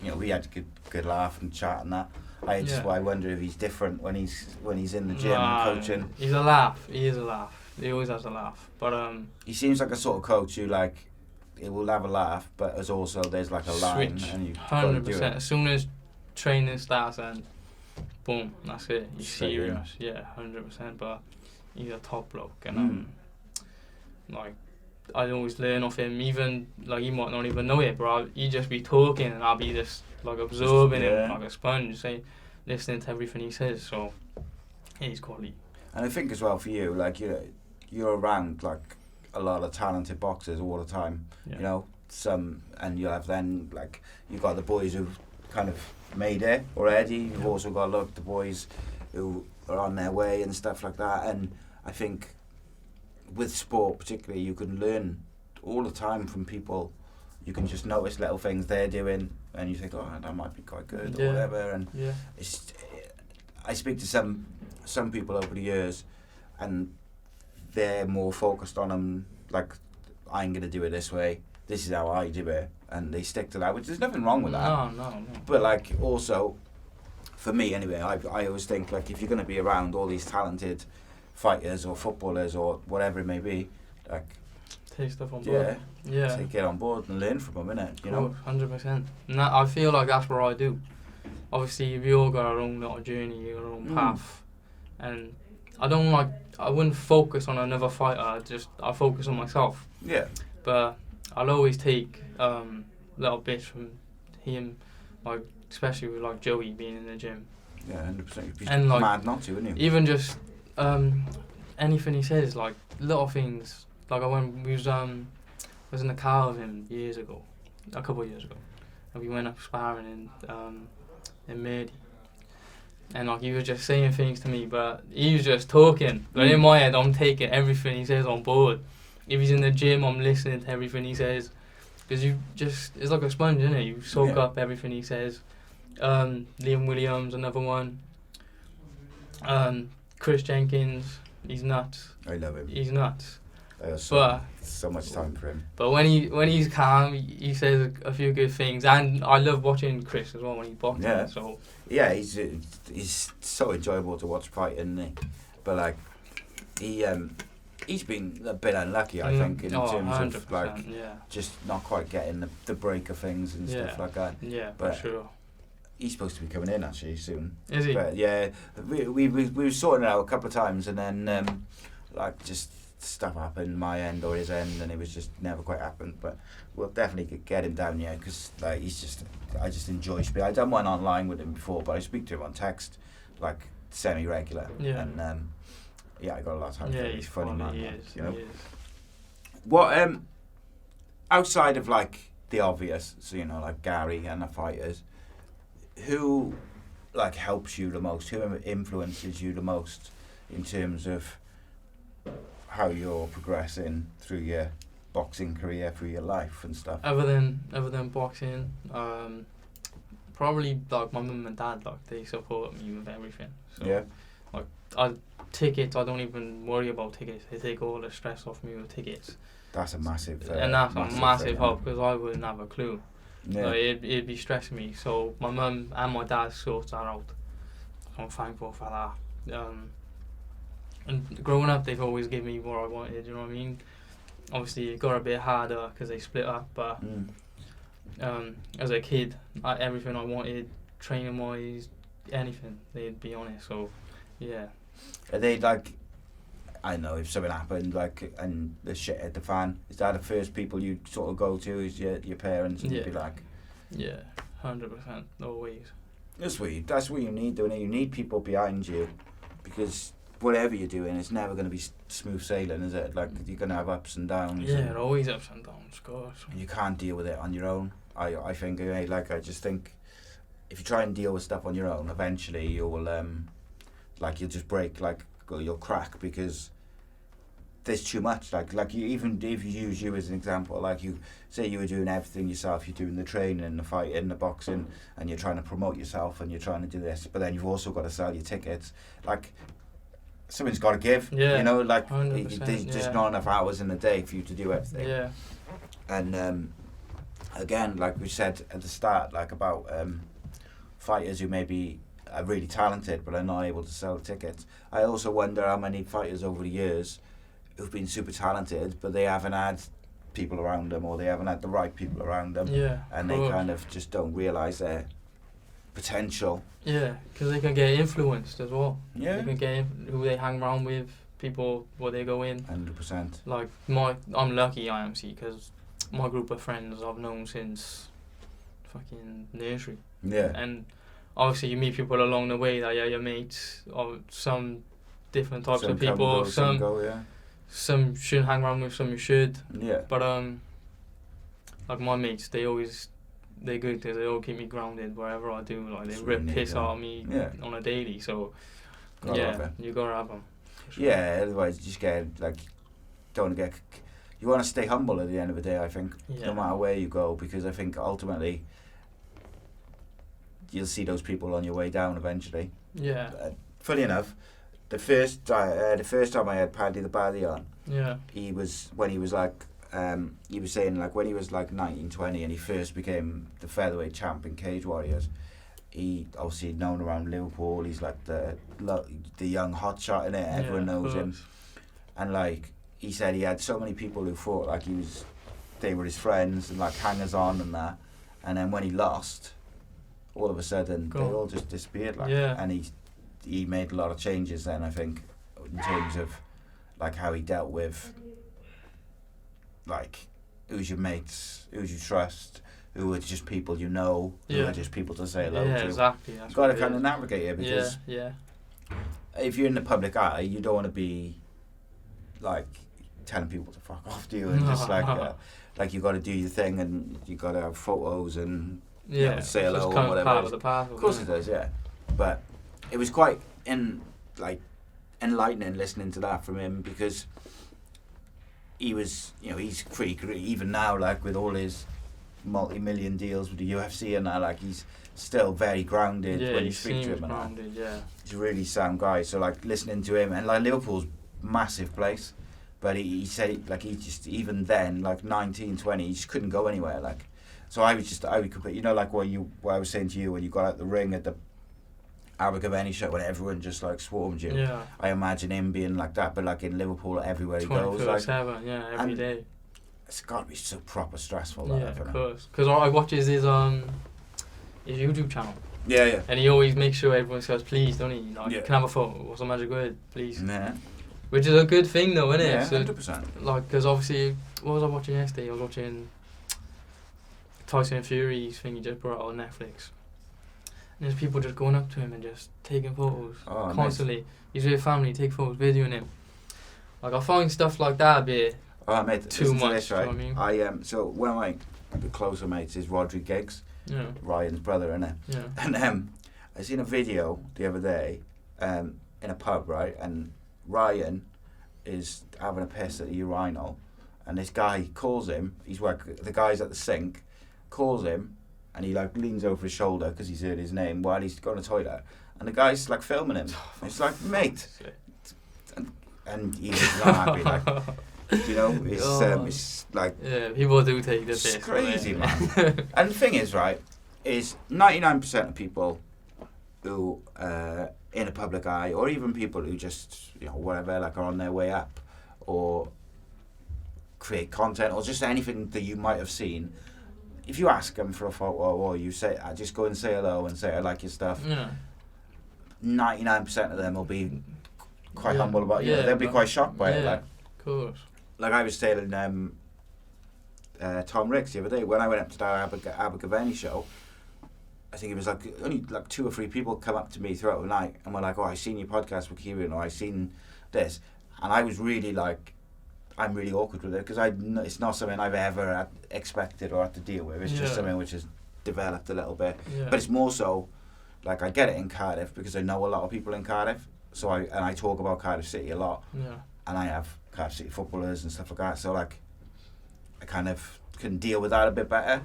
you know, we had a good laugh and chat and that. I wonder if he's different when he's in the gym and coaching. He's a laugh. He is a laugh. He always has a laugh. But he seems like a sort of coach who like he will have a laugh, but as also there's like a line and you 100%. As soon as training starts, and boom, that's it. He's serious. Yeah, 100%. But he's a top bloke, and like I always learn off him. Even like he might not even know it, but he just be talking, and I'll be just like absorbing him like a sponge, listening to everything he says. So he's quality. And I think as well for you, like you're around like a lot of talented boxers all the time. You know, some, and you have then like you've got the boys who've kind of made it already. You've also got the boys who are on their way and stuff like that. And I think with sport particularly, you can learn all the time from people. You can just notice little things they're doing, and you think, oh, that might be quite good or whatever. And I speak to some people over the years, and they're more focused on them. Like, I'm gonna do it this way. This is how I do it, and they stick to that. Which there's nothing wrong with that. No. But like, also, for me anyway, I always think like if you're gonna be around all these talented fighters or footballers or whatever it may be, like take stuff on board. Yeah. So get on board and learn from them, innit? You know, 100%. And I feel like that's what I do. Obviously, we all got our own little journey, our own path, and I wouldn't focus on another fighter. I focus on myself. Yeah. But I'll always take little bits from him, like especially with like Joey being in the gym. Yeah, 100%. And like mad not to, wouldn't you? Even just anything he says, like little things. Like I was in the car with him a couple of years ago, and we went up sparring in Merdy. And like he was just saying things to me, but he was just talking. But in my head, I'm taking everything he says on board. If he's in the gym, I'm listening to everything he says, because it's like a sponge, isn't it? You soak up everything he says. Liam Williams, another one. Chris Jenkins, he's nuts. I love him. He's nuts. So much time for him. But when he's calm, he says a few good things, and I love watching Chris as well when he's boxing. Yeah. So yeah, he's so enjoyable to watch fight, isn't he? But like he's been a bit unlucky, I think, in terms of like just not quite getting the break of things and stuff like that. Yeah, but for sure. He's supposed to be coming in actually soon. Is he? But yeah, we were sorting it out a couple of times, and then like just stuff happened my end or his end, and it was just never quite happened. But we'll definitely get him down here, because like I just enjoy speaking. I done one online with him before, but I speak to him on text like semi-regular. Yeah. And I got a lot of time for him. He's funny man. He is. You know. What outside of like the obvious, so you know, like Gary and the fighters, who like helps you the most? Who influences you the most in terms of how you're progressing through your boxing career, through your life and stuff? Other than boxing, probably like my mum and dad. Like they support me with everything. So, like tickets, I don't even worry about tickets. They take all the stress off me with tickets. That's a massive and that's a massive help, because I wouldn't have a clue. Yeah. Like, it'd be stressing me. So my mum and my dad sort that out. So I'm thankful for that. And growing up, they've always given me what I wanted. You know what I mean? Obviously, it got a bit harder because they split up. But as a kid, everything I wanted, training wise, anything, they'd be on it. So yeah. Are they like? I know if something happened, like, and the shit hit the fan, is that the first people you sort of go to? Is your parents, and you'd be like, yeah, 100%, always. That's what you need, don't you? You need people behind you, because whatever you're doing, it's never going to be smooth sailing, is it? Like, you're going to have ups and downs. Yeah, always ups and downs, of course. You can't deal with it on your own. I think, like, I just think if you try and deal with stuff on your own, eventually you'll like you'll just break, like you'll crack because there's too much. Like you, even if you use you as an example, like you say you were doing everything yourself, you're doing the training, the fighting, the boxing, and you're trying to promote yourself and you're trying to do this, but then you've also got to sell your tickets. Like something's got to give. You know, like there's just not enough hours in the day for you to do everything. Yeah. And again, like we said at the start, like about fighters who maybe are really talented but are not able to sell tickets. I also wonder how many fighters over the years who've been super talented but they haven't had people around them, or they haven't had the right people around them, and they kind of just don't realise their potential. Yeah, because they can get influenced as well. Yeah. They can get who they hang around with, people where they go in. 100%. Like I'm lucky I am, see, because my group of friends I've known since fucking nursery. Yeah. And obviously you meet people along the way that your mates, or some different types of people. Some shouldn't hang around with, some you should. Yeah. But like my mates, they're good because they all keep me grounded wherever I do. Like they rip piss out of me on a daily. So you gotta have them. Sure. Yeah. Otherwise, you just get like don't get. You want to stay humble at the end of the day. I think no matter where you go, because I think ultimately you'll see those people on your way down eventually. Yeah. Funny enough, the first time I had Paddy the Baddy on, he was saying like when he was like 19, 20 and he first became the featherweight champ in Cage Warriors, he obviously known around Liverpool. He's like the young hotshot in it. Everyone knows him, and like he said, he had so many people who thought like they were his friends and like hangers on and that, and then when he lost, all of a sudden they all just disappeared. Like, and he made a lot of changes then, I think, in terms of like how he dealt with like who's your mates, who's you trust, who are just people you know, who are just people to say hello to. Exactly. You've got to kind of navigate it, because if you're in the public eye, you don't want to be like telling people to fuck off, do you? And just like you got to do your thing, and you got to have photos and say hello or whatever. Part of the path, of course it does, yeah. But it was quite enlightening listening to that from him, because he was, he's pretty great even now, like with all his multi-million deals with the UFC and that, like he's still very grounded when you speak to him and grounded, he's a really sound guy. So like listening to him, and like Liverpool's massive place, but he said like he just, even then, like 19, 20, he just couldn't go anywhere. Like, so I would compare, like what I was saying to you when you got out the ring at the Abergavenny show when everyone just like swarmed you. Yeah. I imagine him being like that, but like in Liverpool, everywhere he goes, like 24/7, every day. It's got to be so proper stressful. Of course. Because I watches his YouTube channel. Yeah. And he always makes sure everyone says please, don't he? Like, can I have a photo? What's the magic word? Please. Yeah. Which is a good thing, though, isn't it? Yeah, so, 100%. Like, because obviously, what was I watching yesterday? I was watching Tyson Fury's thing he just brought out on Netflix. And there's people just going up to him and just taking photos constantly. Nice. He's with family, take photos, videoing him. Like, I find stuff like that a bit too much. This, right? You know what I mean? So one of my closer mates is Rodri Giggs, Ryan's brother, innit? Yeah. And I seen a video the other day in a pub, right? And Ryan is having a piss at the urinal, and this guy calls him. The guy's at the sink, calls him, and he like leans over his shoulder because he's heard his name while he's going to the toilet, and the guy's like filming him. It's like, mate, and he's not happy. Like, it's like, people do take the piss. It's crazy, man. And the thing is, right, is 99% of people who in a public eye, or even people who just whatever, like are on their way up, or create content, or just anything that you might have seen. If you ask them for a photo, or you say, just go and say hello and say I like your stuff, 99% of them will be quite humble about you. They'll be quite shocked by it. Like, of course. Like I was telling Tom Ricks the other day, when I went up to the Abergavenny show, I think it was like only like 2 or 3 people come up to me throughout the night and were like, "Oh, I seen your podcast with Kieran," or "I seen this," and I was really like, I'm really awkward with it, because it's not something I've ever expected or had to deal with. It's just something which has developed a little bit. But it's more so, like I get it in Cardiff because I know a lot of people in Cardiff, So I talk about Cardiff City a lot, Yeah. and I have Cardiff City footballers and stuff like that. So like, I kind of can deal with that a bit better.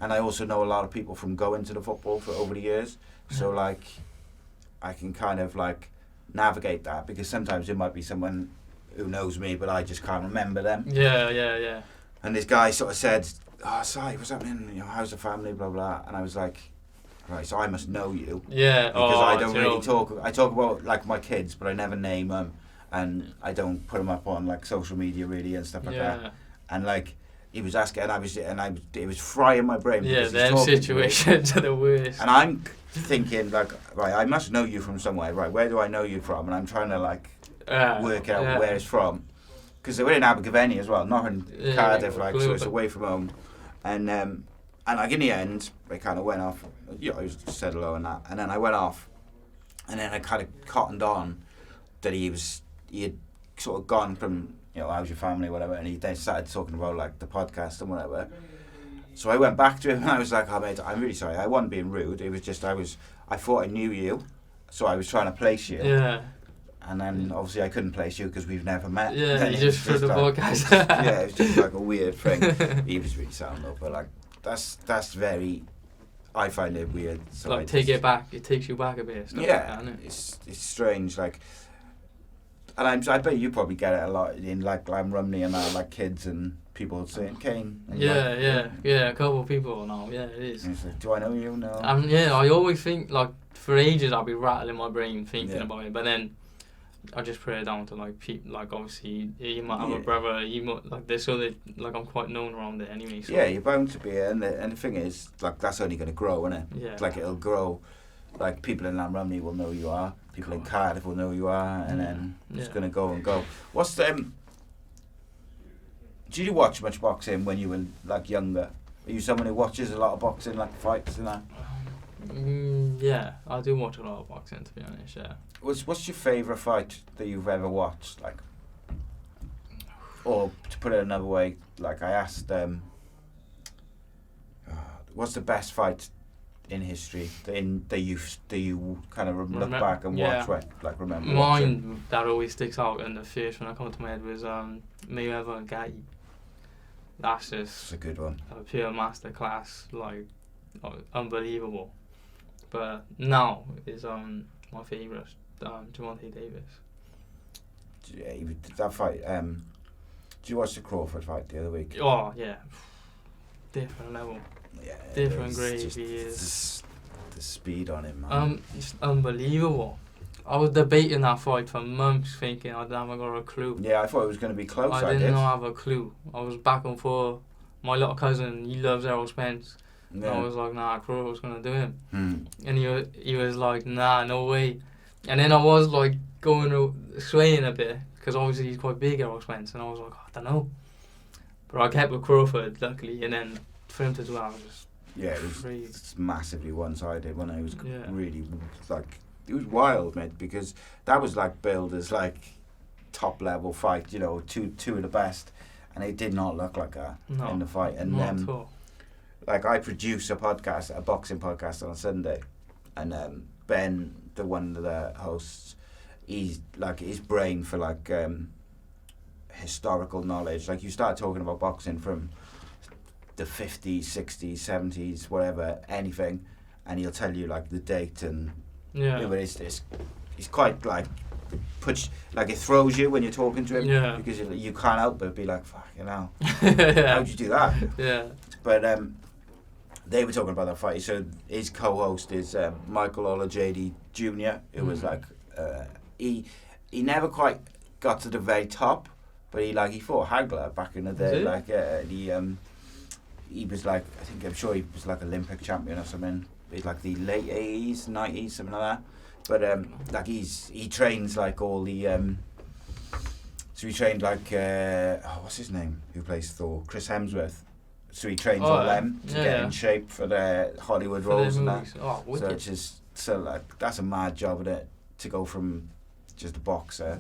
And I also know a lot of people from going to the football for over the years. So like, I can kind of like navigate that, because sometimes it might be someone who knows me, but I just can't remember them. Yeah. And this guy sort of said, "Oh, Si, what's happening? You know, how's the family? Blah blah." And I was like, "Right, so I must know you." Yeah. Because I don't really talk. I talk about like my kids, but I never name them, and I don't put them up on like social media really and stuff like that. And like, he was asking, and it was frying my brain. Yeah, them situations are the worst. And I'm thinking like, right, I must know you from somewhere. Right, where do I know you from? And I'm trying to like work out where it's from, because we're in Abergavenny as well, not in Cardiff, like, so it's away from home. And like in the end, I kind of went off. You know, I said hello and that, and then I went off, and then I kind of cottoned on that he had sort of gone from, you know, how's your family, whatever, and he then started talking about like the podcast and whatever. So I went back to him and I was like, "Oh mate, I'm really sorry. I wasn't being rude. It was just I thought I knew you, so I was trying to place you." Yeah. And then obviously I couldn't place you because we've never met. Yeah, you just threw the podcast. Yeah, it was just like a weird thing. He was really sound though, but like that's very. I find it weird. So like it back. It takes you back a bit. Yeah, like that, it's strange. Like, and I bet you probably get it a lot in like Glam Rumney and that, like kids and people saying Kane. And yeah. A couple of people now. Yeah, it is. And it's like, do I know you? No. I always think like for ages I'll be rattling my brain thinking about it, but then I just put it down to like people. Like obviously you might have a brother. You might like this other. Like I'm quite known around it anyway. So. Yeah, you're bound to be, and the thing is, like that's only going to grow, isn't it? Yeah. Like it'll grow. Like people in Glam Rumney will know who you are. People in Cardiff will know who you are, and then it's going to go and go. What's the? Did you watch much boxing when you were like younger? Are you someone who watches a lot of boxing, like fights and that? Yeah, I do watch a lot of boxing, to be honest. Yeah. What's your favourite fight that you've ever watched? Like, or to put it another way, like I asked, what's the best fight in history that you kind of look back and watch, right? Like remember. Mine that always sticks out, and the first one that comes to my head was Mayweather and Gatti. That's just a good one. A pure masterclass, like unbelievable. But now is my favourite, Gervonta Davis. Yeah, that fight. Did you watch the Crawford fight the other week? Oh yeah, different level. Yeah, different grade he is. The speed on him, man. It's unbelievable. I was debating that fight for months, thinking I haven't got a clue. Yeah, I thought it was going to be close. I didn't have a clue. I was back and forth. My little cousin, he loves Errol Spence. Yeah. I was like, nah, Crawford was going to do him. And he was like, nah, no way. And then I was like swaying a bit, because obviously he's quite big, Errol Spence, and I was like, I don't know. But I kept with Crawford, luckily, and then for him to do that, I was just it was massively one-sided when I was really like, it was wild, mate, because that was like billed as like top level fight, you know, two of the best, and it did not look like that in the fight. And like I produce a boxing podcast on a Sunday, and Ben, one of the hosts, he's like his brain for like historical knowledge. Like you start talking about boxing from the 50s, 60s, 70s, whatever, anything, and he'll tell you like the date and but it's quite like it throws you when you're talking to him, because you can't help but be like, fucking hell, how'd you do that? Yeah. But they were talking about that fight. So his co-host is Michael Olajide Jr., who was like he never quite got to the very top, but he fought Hagler back in the day. Like he was like, I'm sure he was like Olympic champion or something. It's like the late 80s, 90s, something like that. But like he trains like all the so he trained like what's his name who plays Thor, Chris Hemsworth. So he trains all them to get in shape for their Hollywood roles and that. So it's just like that's a mad job, isn't it? To go from just a boxer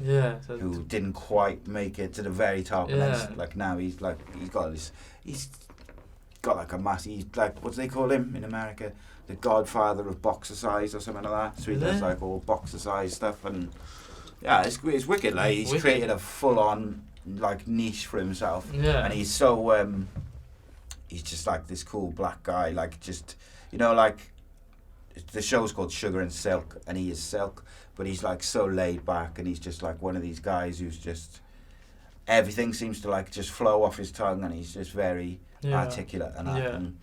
who didn't quite make it to the very top, and then like now he's got like a massive, he's like, what do they call him in America? the godfather of boxercise or something like that. So he Is does it? like all boxercise stuff, and yeah, it's wicked. Like he's Wicked. created a full-on like niche for himself, Yeah. and he's so he's just like this cool black guy, like just like the show's called Sugar and Silk, and he is Silk, but he's like so laid back, and he's just like one of these guys who's just everything seems to like just flow off his tongue, and he's just very articulate and that, and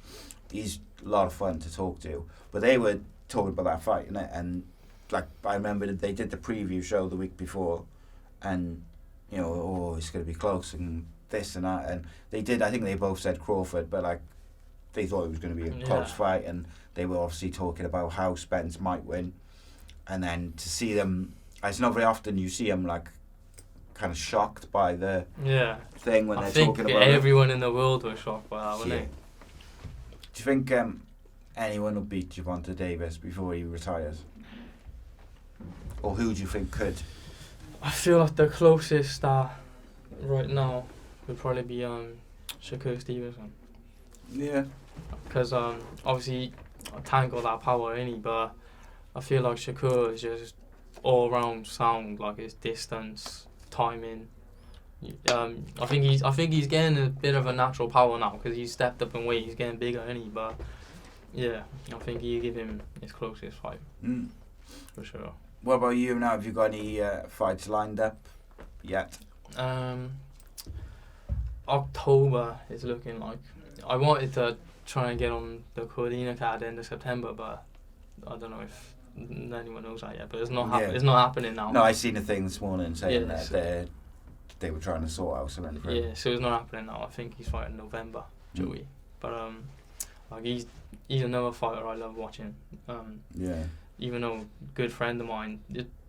he's a lot of fun to talk to. But they were talking about that fight, and like I remember that they did the preview show the week before, and it's going to be close and this and that, and they did. I think they both said Crawford, but like they thought it was going to be a close fight, and they were obviously talking about how Spence might win, and then to see them, it's not very often you see them like kind of shocked by the thing when they're talking about everyone in the world was shocked by that, wasn't they? Do you think anyone will beat Gervonta Davis before he retires? Or who do you think could? I feel like the closest right now would probably be Shakur Stevenson. Yeah. Because obviously Tank got that power in he, but I feel like Shakur is just all round sound, like his distance, timing. I think he's getting a bit of a natural power now because he's stepped up in weight. He's getting bigger, isn't he? But yeah, I think you give him his closest fight for sure. What about you now? Have you got any fights lined up yet? October is looking like. I wanted to try and get on the Cordina card end of September, but I don't know if anyone knows that yet. But it's not it's not happening now. No, I seen a thing this morning saying that they were trying to sort out something for him. Yeah, so it's not happening now. I think he's fighting November, Joey. But like he's another fighter I love watching. Even though good friend of mine,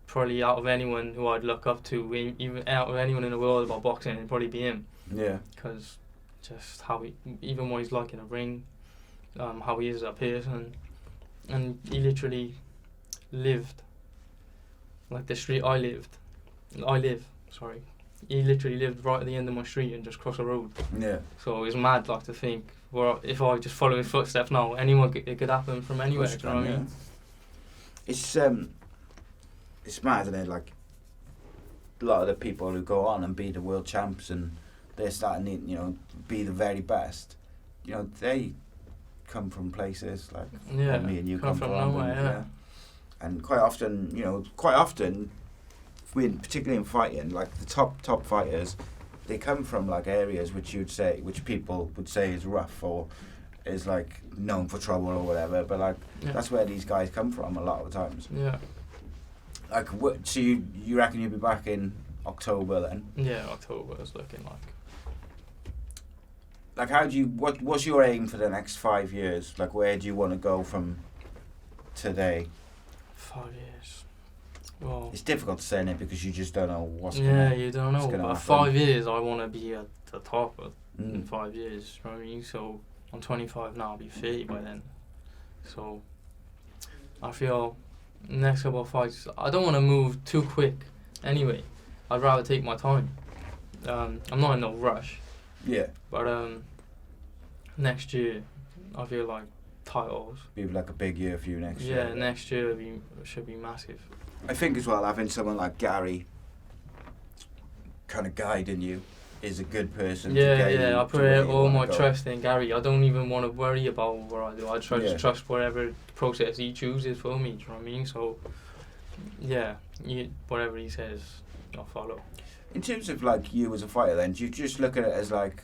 probably out of anyone who I'd look up to, even out of anyone in the world about boxing, it'd probably be him. Yeah. Because just how even what he's like in a ring, how he is as a person, and he literally lived like the street I live. Sorry. He literally lived right at the end of my street and just crossed the road. Yeah. So it's mad, like, to think, well, if I just follow his footsteps now, it could happen from anywhere. Do you know what I mean? It's mad, isn't it? Like a lot of the people who go on and be the world champs and they're starting to, be the very best. They come from places like me and you come from nowhere. And quite often. Particularly in fighting, like the top fighters, they come from like areas which people would say is rough or is like known for trouble or whatever. But like that's where these guys come from a lot of the times. Yeah. Like, so you reckon you'll be back in October then? Yeah, October is looking like. Like, how do you? What's your aim for the next 5 years? Like, where do you want to go from today? 5 years. Well, it's difficult to say it because you just don't know what's going to happen. Yeah, you don't know. But 5 years, I want to be at the top in 5 years. You know what I mean? So I'm 25 now. I'll be 30 by then. So I feel next couple of fights, I don't want to move too quick. Anyway, I'd rather take my time. I'm not in no rush. Yeah. But next year, I feel like titles. Be like a big year for you next year. Yeah, next year should be massive. I think as well having someone like Gary kind of guiding you is a good person. I put all my trust in Gary. I don't even want to worry about what I do. I just trust whatever process he chooses for me. Do you know what I mean? So whatever he says, I'll follow. In terms of like you as a fighter, then do you just look at it as like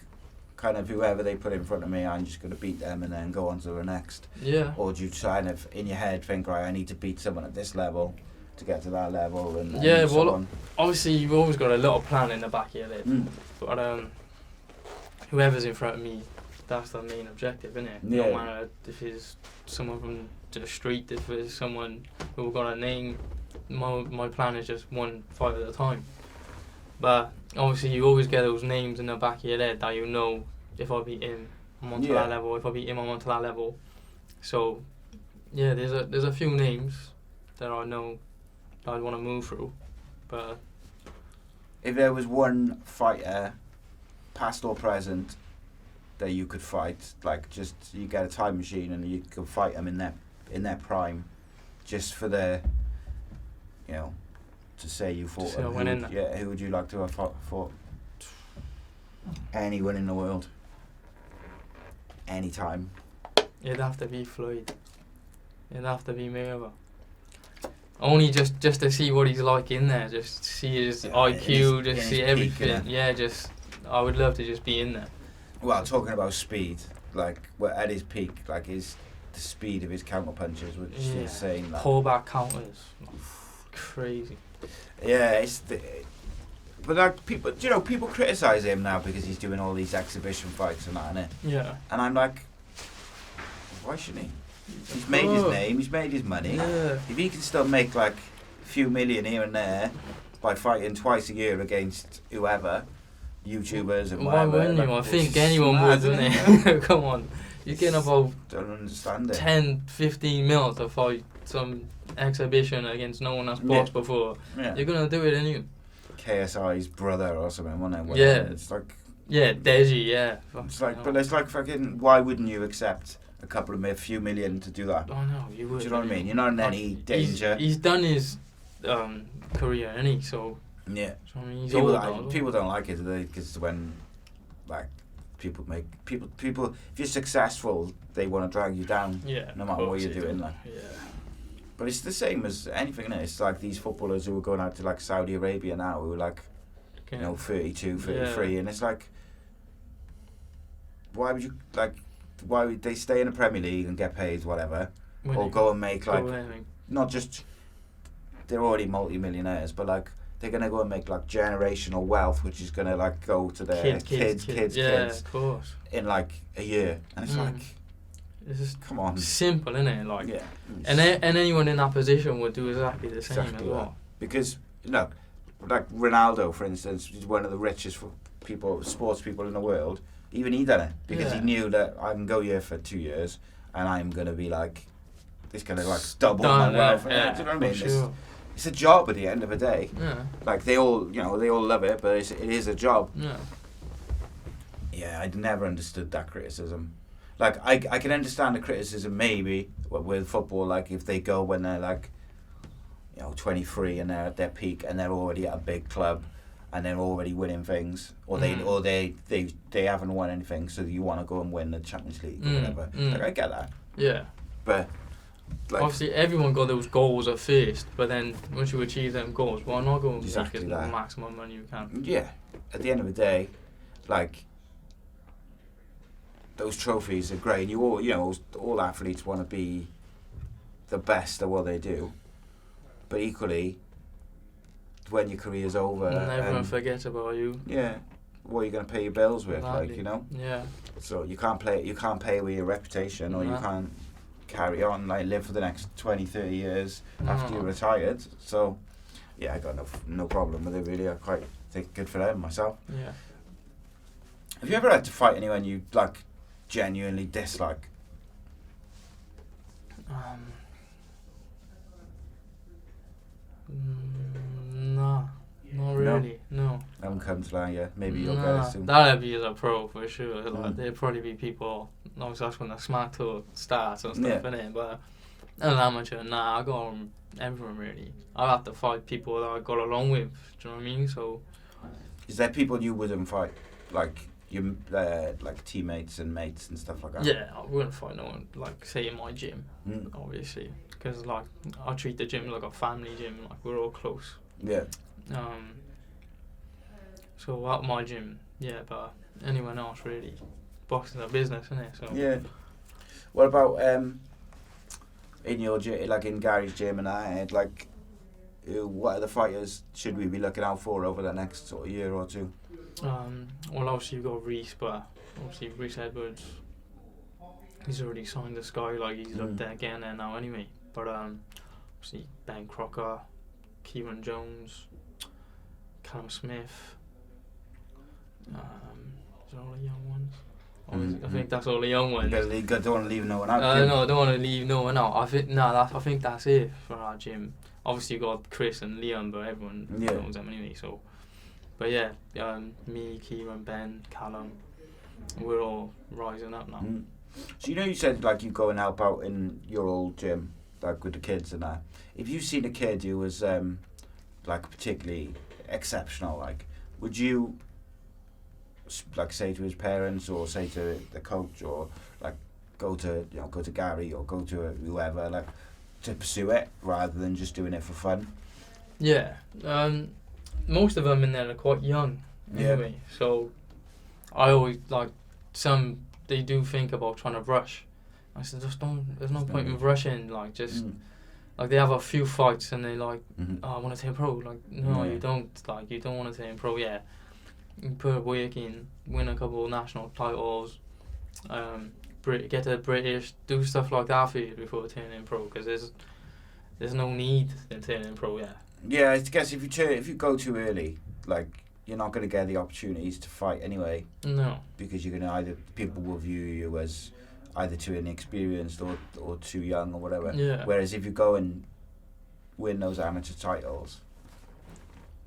kind of whoever they put in front of me, I'm just going to beat them and then go on to the next? Yeah. Or do you kind of in your head think, right, I need to beat someone at this level to get to that level? And so on? Obviously you've always got a little plan in the back of your head. But whoever's in front of me, that's the main objective, isn't it? Yeah. No matter if it's someone from the street, if it's someone who've got a name, my plan is just one fight at a time. But obviously you always get those names in the back of your head that you know, if I beat him, I'm onto that level. If I beat him, I'm onto that level. So there's a few names that I know that I'd want to move through. But if there was one fighter, past or present, that you could fight, like just you get a time machine and you could fight him in in their prime, just for the, you know, to say you fought. Who would you like to have fought? Anyone in the world. Anytime. It'd have to be Floyd. It'd have to be Mayweather. Only just to see what he's like in there, just see his IQ, just see everything. I would love to just be in there. Well, talking about speed, like at his peak, like the speed of his counter punches was just insane. Like. Pullback counters, crazy. Yeah, but like people, people criticise him now because he's doing all these exhibition fights and that, innit? Yeah. And I'm like, why shouldn't he? He's made his name, he's made his money. Yeah. If he can still make like a few million here and there by fighting twice a year against whoever, YouTubers and whatever. Why wouldn't you? I think anyone would, wouldn't they? Come on. You're getting about don't understand it. 10, 15 mil to fight some exhibition against no one that's boxed before. Yeah. You're going to do it anyway. KSI's brother or something, wasn't it? Yeah. It's like... Yeah, Deji, yeah. It's like, but it's like fucking... Why wouldn't you accept a few million to do that? Oh, no, you would. Do you know what I mean? You're not in any danger. He's done his career, hasn't he? So... Yeah. So, I mean, people don't like it, do they? Because when, like, people if you're successful, they want to drag you down. Yeah. No matter what you're doing, like. Yeah. But it's the same as anything, innit? It's like these footballers who are going out to like Saudi Arabia now, who are like, 32, 33, and it's like, why would they stay in the Premier League and get paid whatever, or go and make like, not just, they're already multi-millionaires, but like, they're going to go and make like generational wealth, which is going to like go to their kids, of course, in like a year. And it's like, it's just come on. Simple, isn't it? Like, yeah. And anyone in that position would do exactly the same as well. Because, look, like Ronaldo, for instance, is one of the richest sports people in the world. Even he done it because he knew that I can go here for 2 years and I'm going to be like, it's going to like double my wealth. Yeah, do you know what I mean? Sure. It's a job at the end of the day. Yeah. Like they all love it, but it is a job. Yeah. Yeah, I'd never understood that criticism. Like I can understand the criticism maybe with football, like if they go when they're like, 23 and they're at their peak and they're already at a big club and they're already winning things, or they haven't won anything, so you want to go and win the Champions League or whatever. Like I get that. Yeah. But like, obviously everyone got those goals at first, but then once you achieve them goals, why not go and make the maximum money you can? Yeah. At the end of the day, like, those trophies are great. You all athletes want to be the best at what they do, but equally, when your career's over, and everyone forgets about you. Yeah, what are you going to pay your bills with? Exactly. Like, Yeah. So you can't pay with your reputation, or you can't carry on, like live for the next 20, 30 years after you're retired. So, yeah, I got no problem with it really. I quite think good for them myself. Yeah. Have you ever had to fight anyone you like genuinely dislike? No, not really. No. I haven't come to that yet. Maybe you'll get it soon. That'd be as a pro for sure. Like, there'd probably be people. Obviously, that's when the smack tour starts and stuff, innit? But as an amateur, I go on everyone really. I have to fight people that I got along with. Do you know what I mean? So. Is there people you wouldn't fight, like you, like teammates and mates and stuff like that? Yeah, I wouldn't fight no one. Like say in my gym, obviously, because like I treat the gym like a family gym. Like we're all close. Yeah. So at my gym, but anyone else really, boxing's a business, isn't it? So yeah. What about in your gym, like in Gary's gym and that, like, what are the fighters should we be looking out for over the next sort of year or two? Well, obviously you've got Reece, but obviously Reece Edwards, he's already signed the Sky, like he's up there again there now anyway. But obviously Ben Crocker, Kieran Jones, Callum Smith. Is that all the young ones? I think that's all the young ones. Don't want to leave no one out. No, I don't want to leave no one out. I think that's it for our gym. Obviously you got Chris and Liam, but everyone knows them anyway. So, but me, Kieran, Ben, Callum, we're all rising up now. So you said like you go and help out in your old gym, like with the kids and that. If you've seen a kid who was like particularly exceptional, like would you like say to his parents or say to the coach or like go to Gary or go to whoever like to pursue it rather than just doing it for fun? Yeah. Most of them in there are quite young anyway, so I always like they do think about trying to rush. I said there's no point in rushing, like just like they have a few fights and they like I want to turn pro, like no you don't want to turn pro. You put work in, win a couple of national titles, get to British, do stuff like that for you before turning pro, because there's no need in turning pro yet. Yeah, I guess if you go too early, like you're not going to get the opportunities to fight anyway. No. Because you're going to people will view you as either too inexperienced or too young or whatever. Yeah. Whereas if you go and win those amateur titles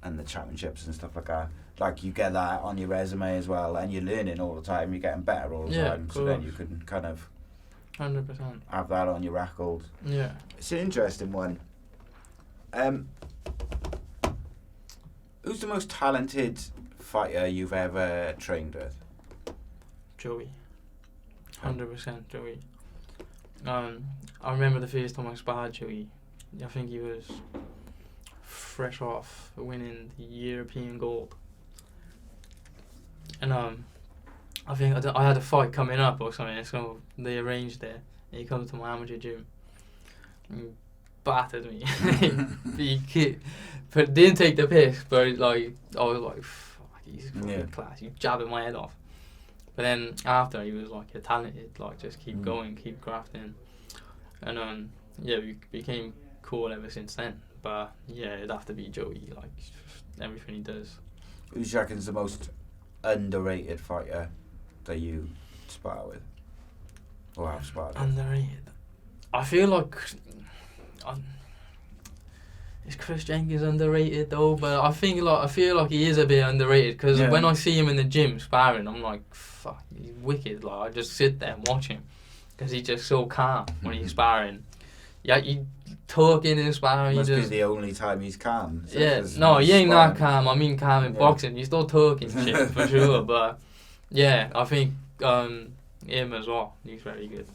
and the championships and stuff like that, like you get that on your resume as well, and you're learning all the time, you're getting better all the time. So then you can kind of 100% have that on your record. Yeah. It's an interesting one. Who's the most talented fighter you've ever trained with? Joey. 100% Joey. I remember the first time I sparred Joey. I think he was fresh off winning the European gold. And I think I had a fight coming up or something, so they arranged it. And he comes to my amateur gym. And battered me. But didn't take the piss, but like I was like, fuck, he's fucking class. He's jabbing my head off. But then after, he was like, you're talented, like just keep going, keep grafting. And we became cool ever since then. But yeah, it'd have to be Joey, like everything he does. Who do you reckon's the most underrated fighter that you spar with? Or have sparred with? Underrated? I feel like is Chris Jenkins underrated though? But I feel like he is a bit underrated, because when I see him in the gym sparring, I'm like, fuck, he's wicked. Like I just sit there and watch him, because he's just so calm when he's sparring. Yeah, you talking and sparring. Must be the only time he's calm. So he ain't that calm. I mean calm in boxing. You're still talking shit for sure. But yeah, I think him as well. He's very good.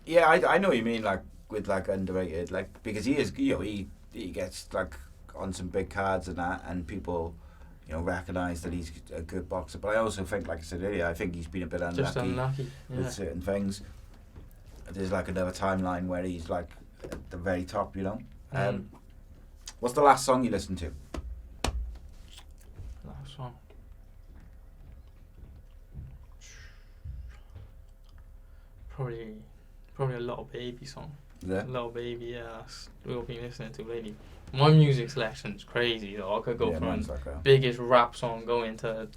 Yeah, I know what you mean. Like with like underrated, like because he is, he gets like on some big cards and that, and people, recognise that he's a good boxer. But I also think, like I said earlier, I think he's been a bit unlucky with certain things. There's like another timeline where he's like at the very top, What's the last song you listened to? Last song? Probably a Little Baby song. Yeah. Little Baby, yeah, that's what we've been listening to lately. My music selection's crazy though. I could go from like biggest rap song going to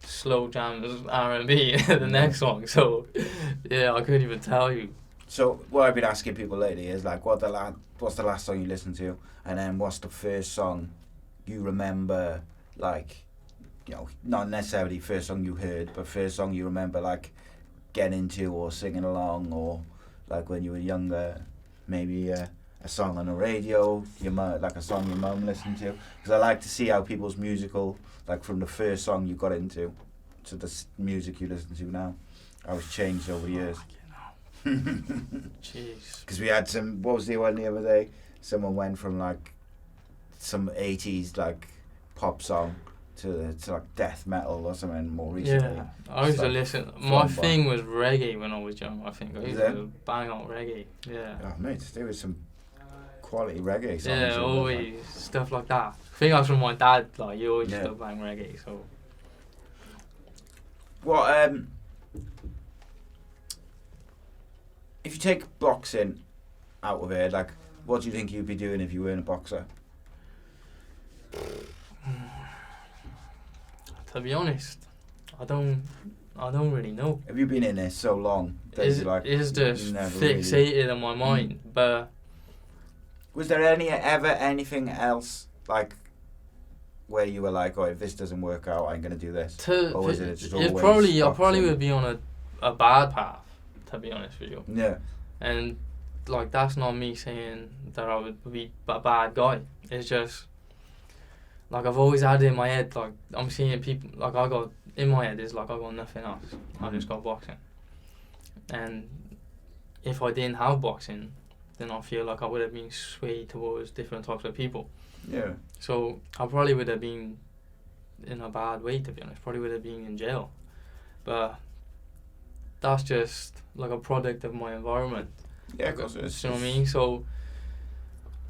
slow jams R&B the next song. So yeah, I couldn't even tell you. So what I've been asking people lately is like, what's the last song you listened to, and then what's the first song you remember, like, not necessarily first song you heard, but first song you remember like getting into or singing along, or like when you were younger, maybe a song on the radio, like a song your mum listened to. Because I like to see how people's musical, like from the first song you got into to the music you listen to now, how it's changed over the years. Jeez. Because we had what was the one the other day? Someone went from like some 80s like pop song to like death metal or something more recently. Yeah, I used to listen. My thing was reggae when I was young. I think I used to bang out reggae. Yeah. Oh mate, there was some quality reggae songs. Yeah, always stuff like that. I think I was from my dad. Like he always used to bang reggae. So. What if you take boxing out of it, like, what do you think you'd be doing if you weren't a boxer? To be honest, I don't really know. Have you been in this so long that it's just fixated in my mind? But was there ever anything else like where you were like, oh, if this doesn't work out, I'm gonna do this? Or was it just always I probably would be on a bad path. to be honest with you. Yeah. And like that's not me saying that I would be a bad guy. It's just like I've always had it in my head, like I'm seeing people, like I got in my head is like I got nothing else. I just got boxing. And if I didn't have boxing, then I feel like I would have been swayed towards different types of people. Yeah. So I probably would have been in a bad way, to be honest. Probably would have been in jail. But that's just like a product of my environment. Yeah, of course it is. You know what I mean? So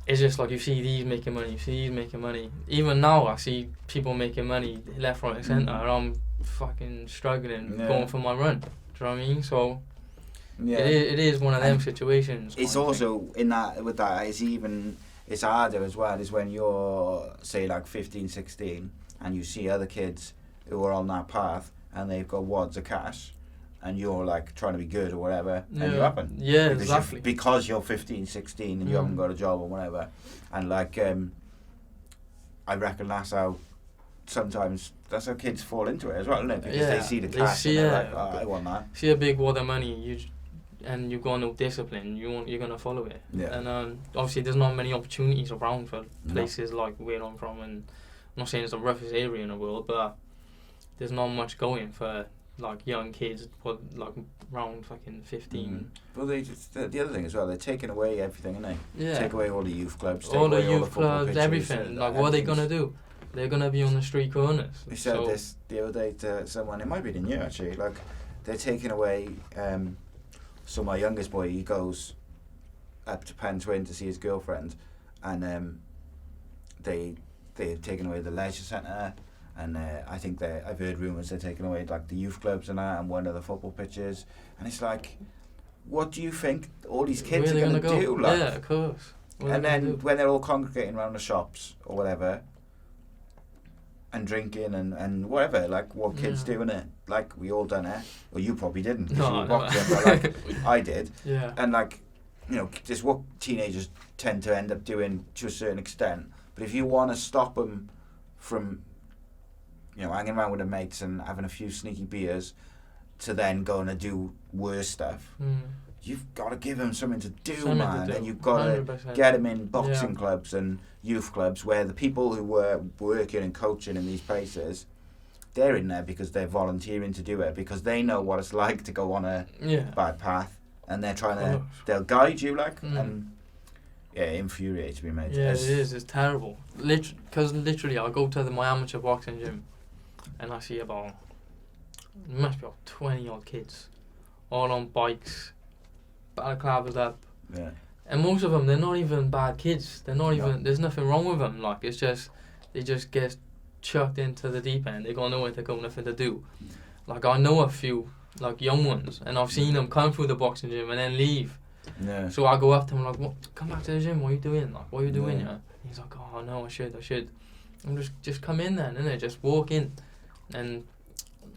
it's just like you see these making money, you see these making money. Even now I see people making money left, right and centre, and I'm fucking struggling going for my run. Do you know what I mean? So it is one of them situations. It's also in that, with that, it's harder as well, is when you're, say, like 15, 16, and you see other kids who are on that path and they've got wads of cash, and you're like trying to be good or whatever, and you haven't. Yeah, because exactly. Because you're 15, 16 and you haven't got a job or whatever. And like, I reckon that's how kids fall into it as well, isn't it? Because they see the cash and they're like, oh, I want that. See a big wad of money, and you've got no discipline, you're going to follow it. Yeah. And obviously there's not many opportunities around for places like where I'm from, and I'm not saying it's the roughest area in the world, but there's not much going for like young kids, like around fucking 15. Well, the other thing as well, they're taking away everything, aren't they? Yeah. Take away all the youth clubs, all the youth clubs, everything. Like, what are they gonna do? They're gonna be on the street corners. We said this the other day to someone. It might be the new actually. Like, they're taking away. So my youngest boy, he goes up to Pentwyn to see his girlfriend, and they've taken away the leisure centre. And I think I've heard rumours they're taking away like the youth clubs and that, and one of the football pitches. And it's like, what do you think all these kids are going to do? Like, yeah, of course. And then when they're all congregating around the shops or whatever, and drinking and whatever, like what kids do, innit? Like, we all done it. Well, you probably didn't, because you were boxing, but like I did. Yeah. And like, you know, just what teenagers tend to end up doing to a certain extent. But if you want to stop them from, you know, hanging around with their mates and having a few sneaky beers to then going to do worse stuff, you've got to give them something to do, man. And you've got to get them in boxing clubs and youth clubs where the people who were working and coaching in these places, they're in there because they're volunteering to do it, because they know what it's like to go on a bad path, and they're trying to, they'll guide you, like, and it infuriates me, mate. Yeah, it is. It's terrible. Because literally, I go to my amateur boxing gym, and I see about, must be about 20 odd kids, all on bikes, balaclavas up. Yeah. And most of them, they're not even bad kids. They're not even. There's nothing wrong with them. Like, it's just they just get chucked into the deep end. They got nowhere to go, nothing to do. Like, I know a few like young ones, and I've seen them come through the boxing gym and then leave. Yeah. So I go up to him like, "What? Come back to the gym. What are you doing? Like, what are you doing?" Yeah. He's like, "Oh no, I should. I'm just come in then, innit? Just walk in." And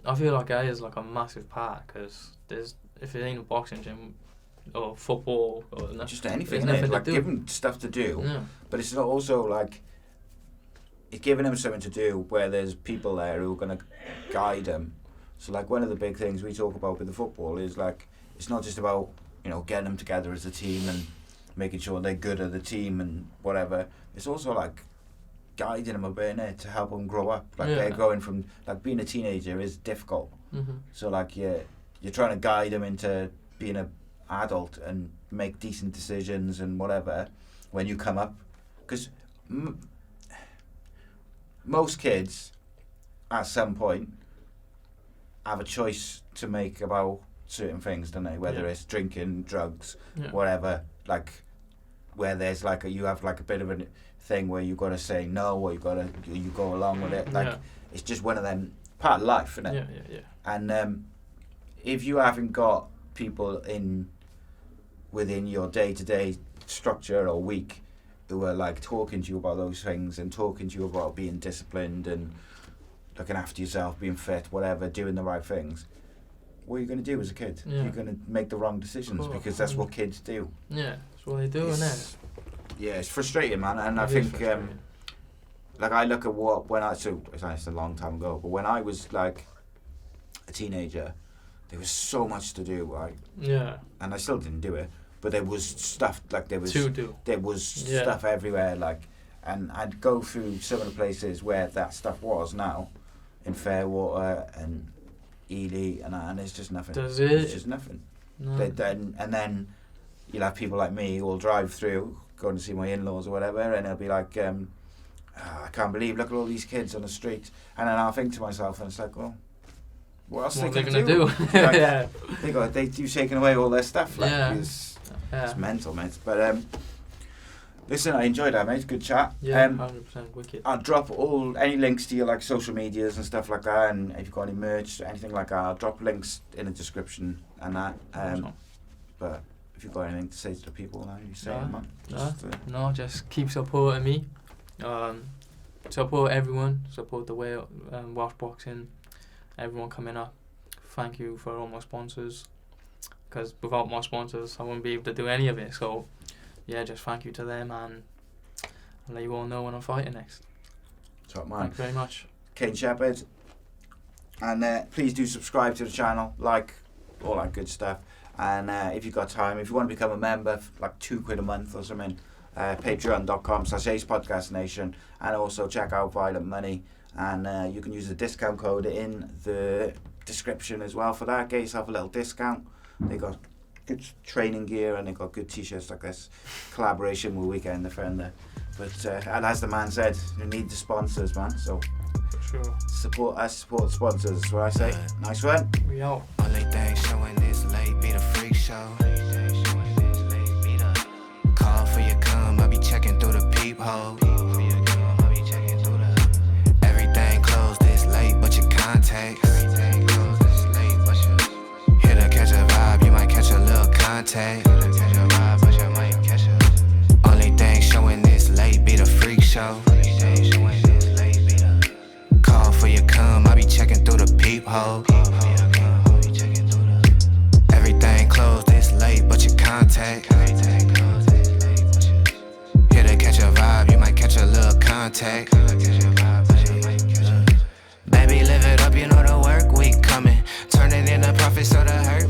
I feel like that is like a massive part, because if it ain't a boxing gym or football or just anything, like give them stuff to do, but it's also like it's giving them something to do where there's people there who are going to guide them. So like one of the big things we talk about with the football is like, it's not just about, you know, getting them together as a team and making sure they're good at the team and whatever. It's also like guiding them a bit, innit, to help them grow up. Like they're growing from, like, being a teenager is difficult. So like you're trying to guide them into being a adult and make decent decisions and whatever when you come up, because most kids at some point have a choice to make about certain things, don't they? Whether it's drinking, drugs, whatever, like where there's like you have like a bit of a thing where you got to say no, or you go along with it. Like it's just one of them, part of life, isn't it? Yeah. And if you haven't got people within your day-to-day structure or week who are like talking to you about those things and talking to you about being disciplined and looking after yourself, being fit, whatever, doing the right things, what are you going to do as a kid? You're going to make the wrong decisions, because that's what kids do. Yeah, that's what they do, isn't it? Yeah, it's frustrating, man. And I think, like, I look at it's a long time ago, but when I was like a teenager, there was so much to do, right? Yeah. And I still didn't do it, but there was stuff, like there was stuff everywhere, like, and I'd go through some of the places where that stuff was now, in Fairwater and Ely, and there's just nothing. Does it? There's just nothing. No. And then you'll have people like me who will drive through, going to see my in-laws or whatever, and they'll be like, I can't believe, look at all these kids on the street. And then I'll think to myself, and it's like, well, what else are they going to do? Like, yeah. You've taken away all their stuff. Like, Yeah. It's mental, mate. But listen, I enjoyed that, mate. Good chat. Yeah, 100% wicked. I'll drop any links to your like social medias and stuff like that, and if you've got any merch, anything like that, I'll drop links in the description and that. But if you've got anything to say to the people, now you say it, man. Just keep supporting me. Support everyone. Support the Welsh boxing. Everyone coming up. Thank you for all my sponsors. Because without my sponsors, I wouldn't be able to do any of it. So, yeah, just thank you to them, and I'll let you all know when I'm fighting next. Top man. Thank you very much. Kane Shepherd. And please do subscribe to the channel, like all that good stuff. And if you've got time, if you want to become a member, like £2 a month or something, patreon.com/ACE and also check out Violent Money, and you can use the discount code in the description as well for that. Get yourself a little discount. They got good training gear, and they got good t-shirts like this. Collaboration with Weekend Defender. But and as the man said, you need the sponsors, man. So sure, support us, support sponsors. That's what I say. Nice one. We out. Only thing showing this late be the freak show. Call for your cum, I be checking through the peephole. Everything closed this late, but your contacts. Here to catch a vibe, you might catch a little contact. Only thing showing this late be the freak show. Call for your cum, I be checking through the peephole. Everything closed this late, but your contact. Here to catch a vibe, you might catch a little contact. Baby, live it up, you know the work week coming. Turn it into profit so the hurt